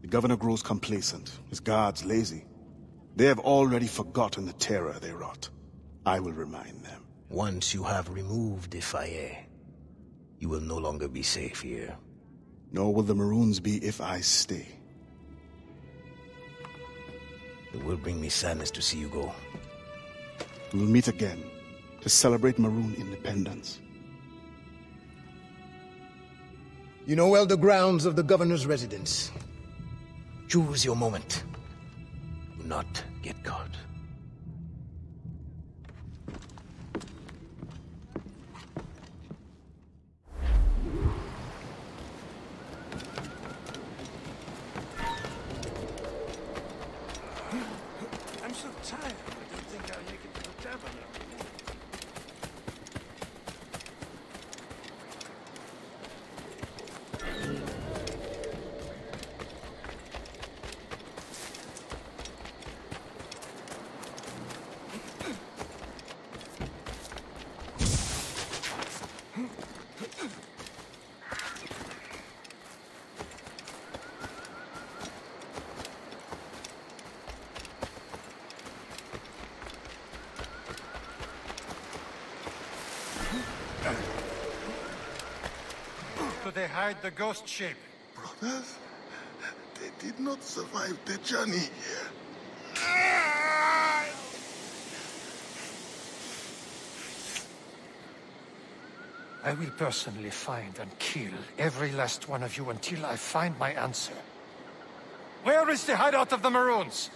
The governor grows complacent, his guards lazy. They have already forgotten the terror they wrought. I will remind them. Once you have removed Defaye, you will no longer be safe here. Nor will the Maroons be if I stay. It will bring me sadness to see you go. We will meet again to celebrate Maroon independence. You know well the grounds of the governor's residence. Choose your moment. Do not get caught. I'm so tired. I don't think I'll make it to the tavern now. They hide the ghost shape. Brothers, they did not survive the journey. I will personally find and kill every last one of you until I find my answer. Where is the hideout of the Maroons?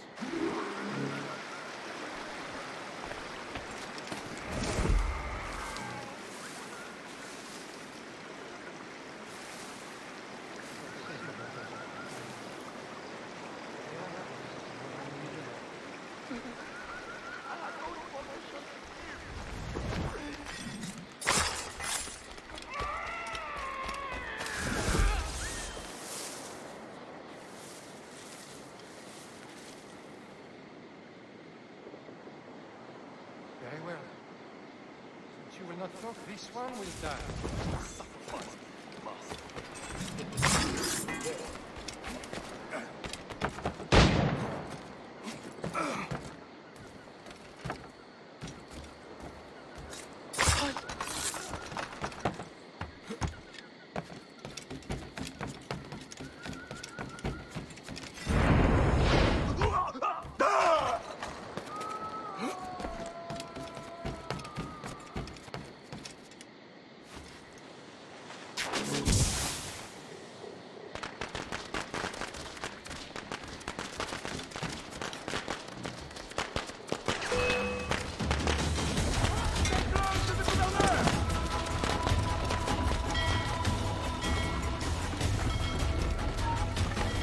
Very well. Since you will not talk, this one will die.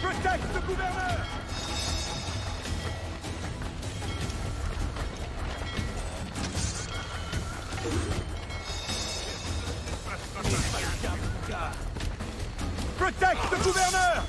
Protect the gouverneur! Protect the gouverneur!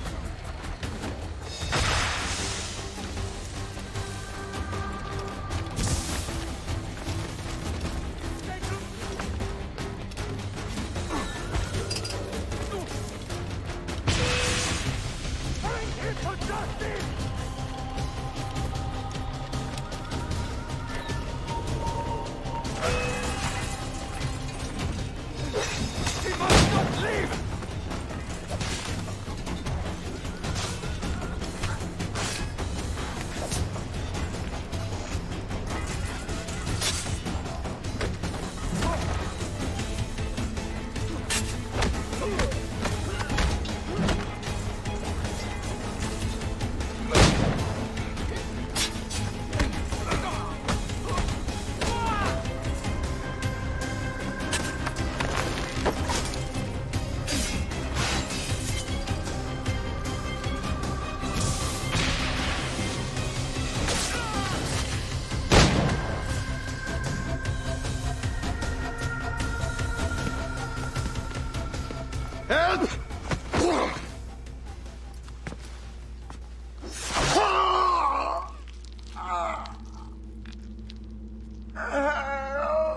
Help!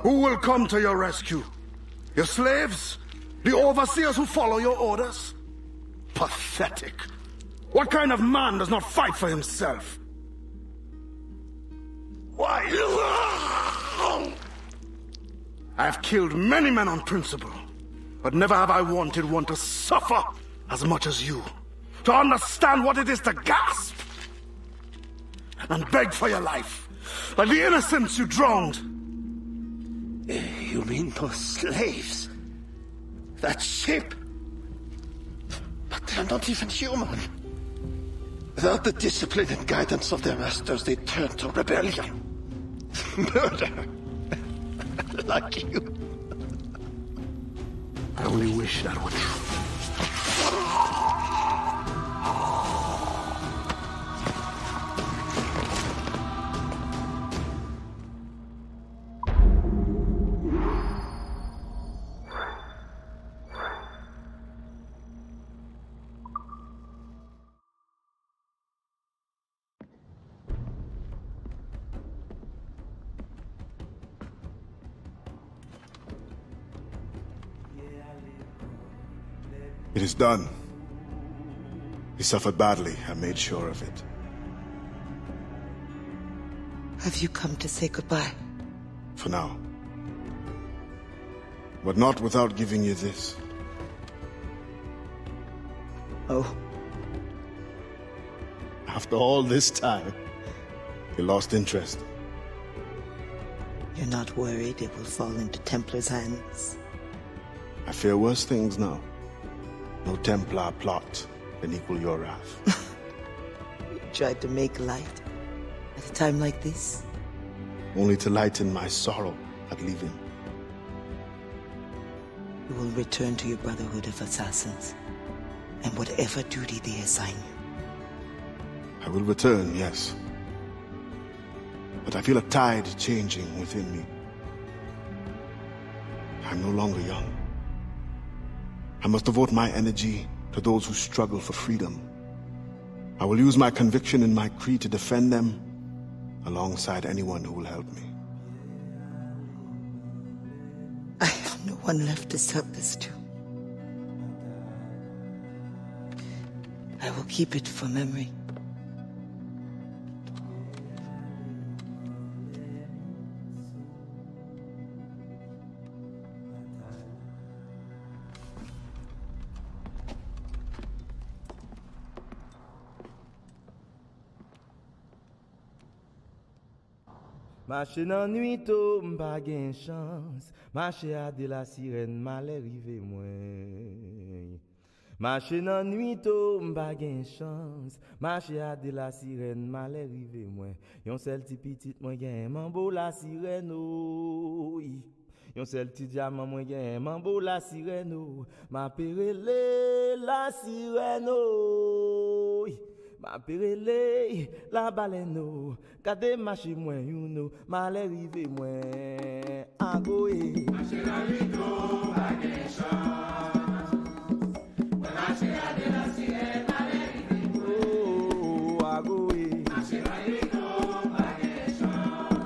Who will come to your rescue? Your slaves? The overseers who follow your orders? Pathetic. What kind of man does not fight for himself? Why? I have killed many men on principle, but never have I wanted one to suffer as much as you. To understand what it is to gasp and beg for your life, like the innocents you drowned. You mean those slaves? That ship? But they're not even human. Without the discipline and guidance of their masters, they turn to rebellion. Murder. Like you. I only wish that were true. It is done. He suffered badly. I made sure of it. Have you come to say goodbye? For now. But not without giving you this. Oh. After all this time, you lost interest. You're not worried it will fall into Templar's hands? I fear worse things now. No Templar plot can equal your wrath. You tried to make light at a time like this? Only to lighten my sorrow at leaving. You will return to your Brotherhood of Assassins, and whatever duty they assign you. I will return, yes. But I feel a tide changing within me. I'm no longer young. I must devote my energy to those who struggle for freedom. I will use my conviction in my creed to defend them alongside anyone who will help me. I have no one left to serve this to. I will keep it for memory. Marcher dans nuit tôt, m'pa gen chance. Marcher à de la sirène, mal arrivé moins. Marcher dans nuit tôt, m'pa gen chance. Marcher à de la sirène, mal arrivé moins. Yon sel ti petit moi gen mambo la sirène oh. Yon sel ti diamant moi gen mambo la sirène oh. Ma perele la sirène oh. Ma perele la baleine oh. Kade marcher moins you mal arrivé moins. Agoé. Marcher dans nuit tôt, pas gen chance. Marcher à de la sirène, mal arrivé moins. Oh, agoé. Marcher dans nuit tôt, pas gen chance.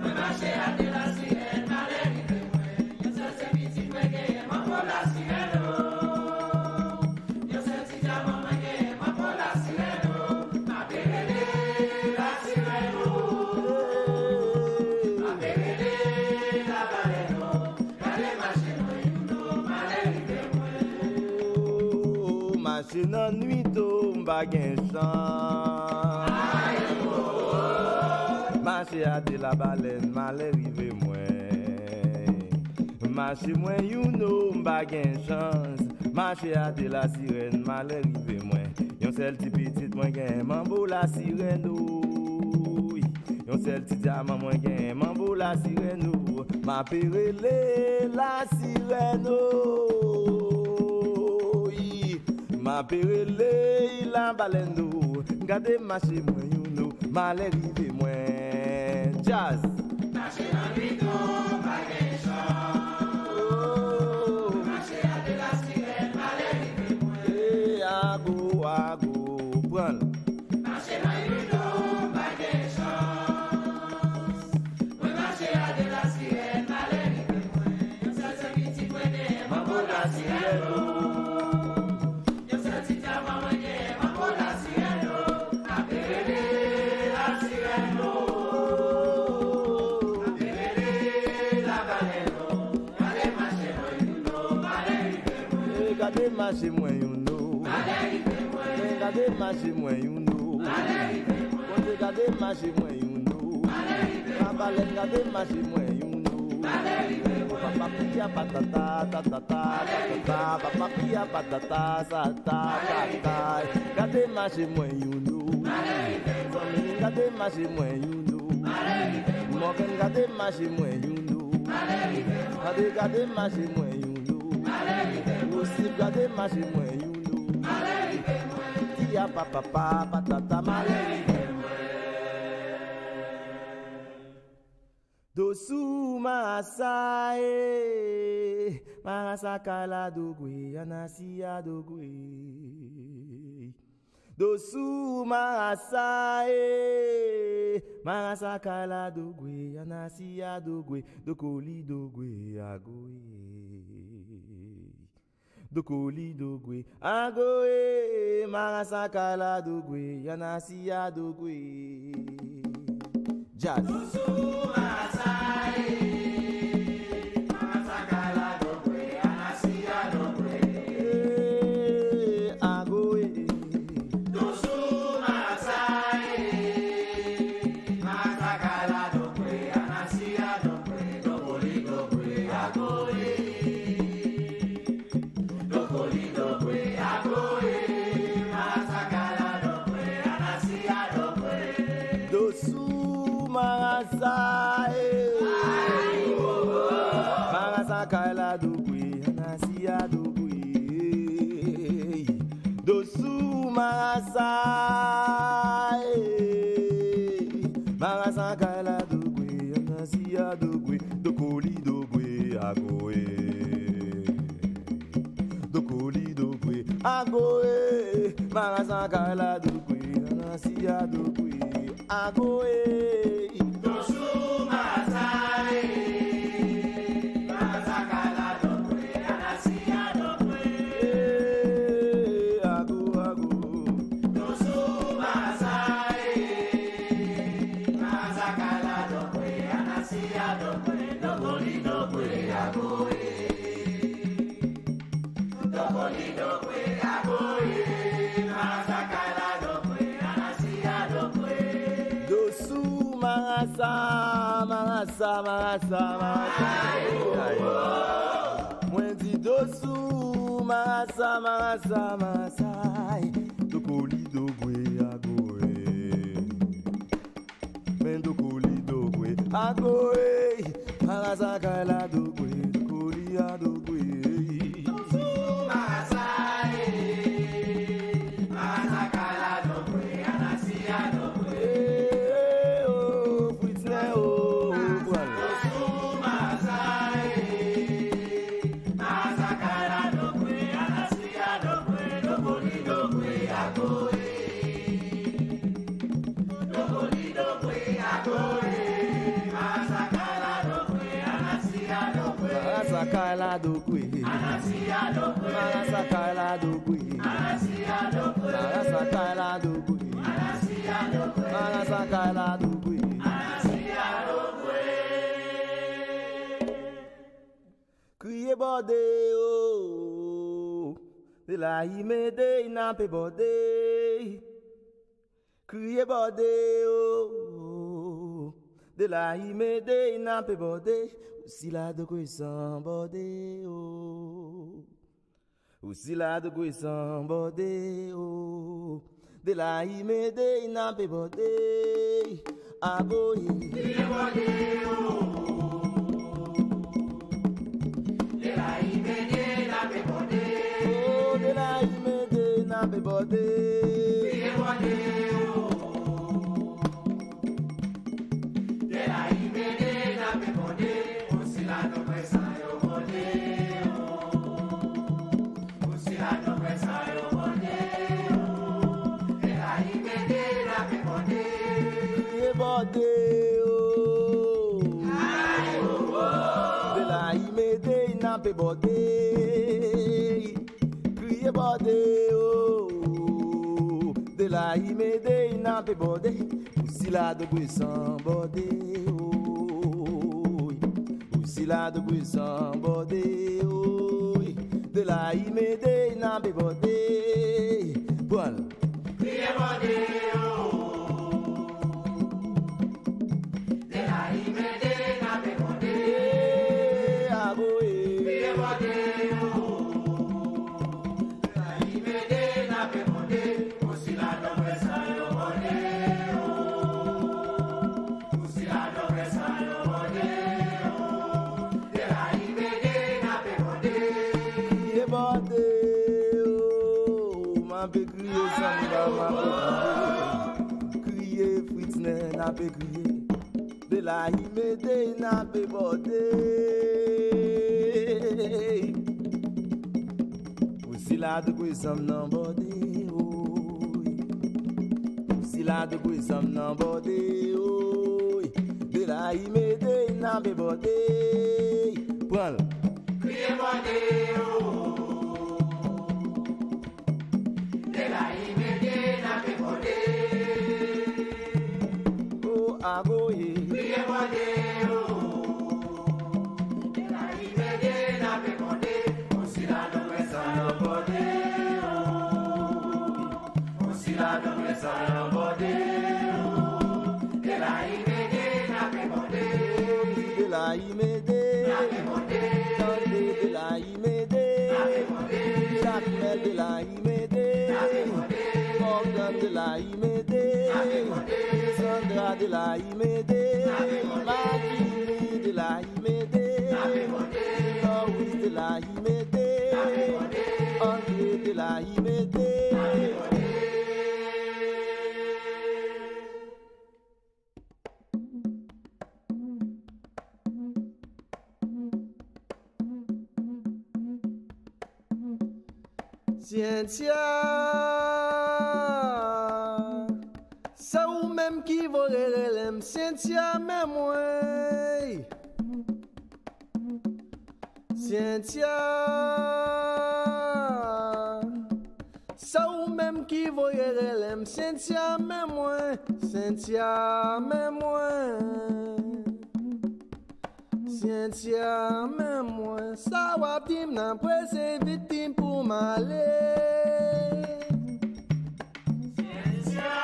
Marcher à de la sirène, mal arrivé moins. Yo se se petit moi gen mambo la sirène oh. Yo se ti diamant moi gen mambo la sirène oh. Ma perele la sirène oh. Ma perele la baleine oh. Kade marcher moi mal arrivé moins. Marcher dans nuit tôt, m'pa gen chance. Marcher à de la baleine, mal arrivé moins. Marcher moins m'pa gen chance. Marcher à de la sirène, mal arrivé moins. Yon sel ti petit moi gen mambo la sirène oh. Yon sel ti diamant moi gen mambo la sirène oh. Ma perele la sirène oh. Ma perele la baleine oh. Gade marcher moi mal arrivé moins. Jazz. Marcher dans nuit tôt, pas gen chance. Oh. Marcher à de la gade marché moins you know. Gade marché moins you know. Gade marché moins you know. Papa gade marché moins you know. Papa pia patata ta ta ta ta. Papa pia patata sa ta ta ta. Gade marché moins you know. Gade marché moins you know. Morgan gade marché moins you know. Gade marché moins you know. Aussi gade marché moins you know. Tia papa patata malé. Dosu masae marasakala dogwe anasia dogwe. Dosu masae marasakala dogwe anasia dogwe dokoli dogwe agoe. Dokoli dogwe agoe marasakala dogwe anasia dogwe. Jazz. Marasakala dogwe anasia dogwe. Dosu marasai marasakala dogwe anasia dogwe. Dokoli dogwe agoe. Dokoli dogwe agoe marasakala dogwe anasia dogwe agoe. Dosu marasai Marasa. Mwen di dosu marasa. Dokoli dogwe agoe. Men dokoli dogwe agoe. Marasa kala dogwe dokoli adogwe. Dosu marasa. Marasa kala dogwe anasia dogwe. Marasakala dogwe anasia dogwe. Marasakala dogwe anasia dogwe. Marasakala dogwe anasia dogwe. Marasakala dogwe anasia dogwe. Kriye bode o de la imede na pe bode. Kriye bode o de la imede na pe bode. Aussi là de quoi sans bordé oh. Aussi là de quoi sans bordé oh. De la imede n'a pas bordé. Agoye. De bordé oh. De la imede n'a pas bordé. Oh, de la imede n'a pas bordé. De bordé oh. De la imede n'a pas bordé. De la imede n'a pas bordé. Crier bordé oh. De la imede n'a pas bordé. Aussi là de bruit sans bordé oh. Aussi là de bruit sans bordé oh. De la imede na bebode. Bon. Criez bode, de la imede na bebode. Aboe. Criez bode, de la imede na bebode. Aussi la doble sayo bode. Aussi la doble sayo bode. De la imede na bebode. Criez bode, ma be crier samba, ma be crier Fritz na be crier. De la imede na be bode. Aussi la de guisam nan bode. Aussi la de guisam nan bode. De la imede na be bode. Prends. Criez bode. De la imede na be bode. Oh agoye. Criez bode. De la imede na be bode. Aussi la de guisam nan bode. Aussi la de guisam nan bode. De la imede na be bode. De la imede na be bode. De la imede na be bode. Jacmel de la imede na be bode. Morgan de la imede na be bode. Sandra de la imede na be bode. Maggie de la imede na be bode. Louis de la imede na be bode. André de la imede na be bode. Cynthia, c'est ou même qui volerait l'aime, Cynthia, mais moi. Cynthia, c'est ou même qui volerait l'aime, Cynthia, mais moi. Cynthia, mais moi. Cynthia, mais moi, ça va dim nan presse victime pour m'aller. Cynthia,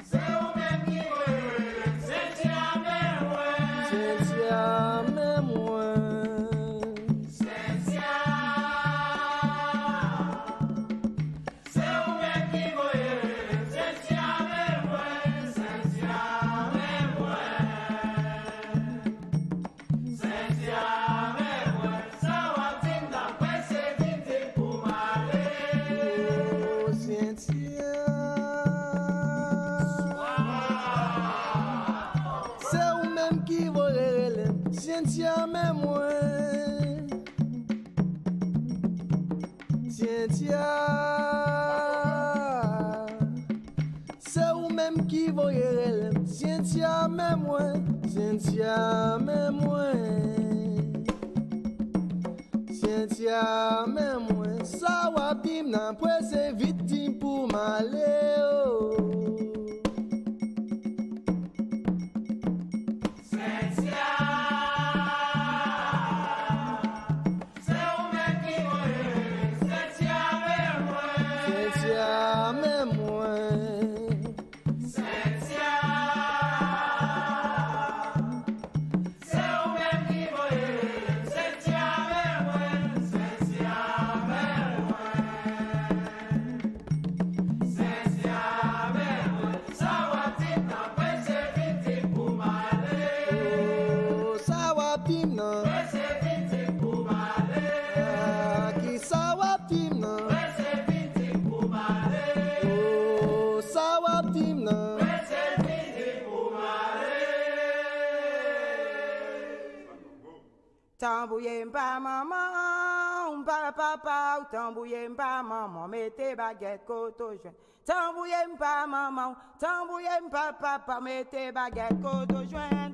c'est au même qui veut. Cynthia, mais moi. Cynthia, mais moi. Cynthia, c'est au même qui veut. Cynthia, mais moi. Cynthia, mais moi. Cynthia, mais moi. Cynthia, c'est ou même qui voyait. Cynthia, mais moi. Cynthia, mais moi. Cynthia, mais moi. Ça va dim nan presse victime pour m'aller. Tambouye mpa maman, mpa papa, tambouye mpa maman, mettez baguette côte au joint. Tambouye mpa maman, tambouye mpa papa, mettez baguette côte au joint.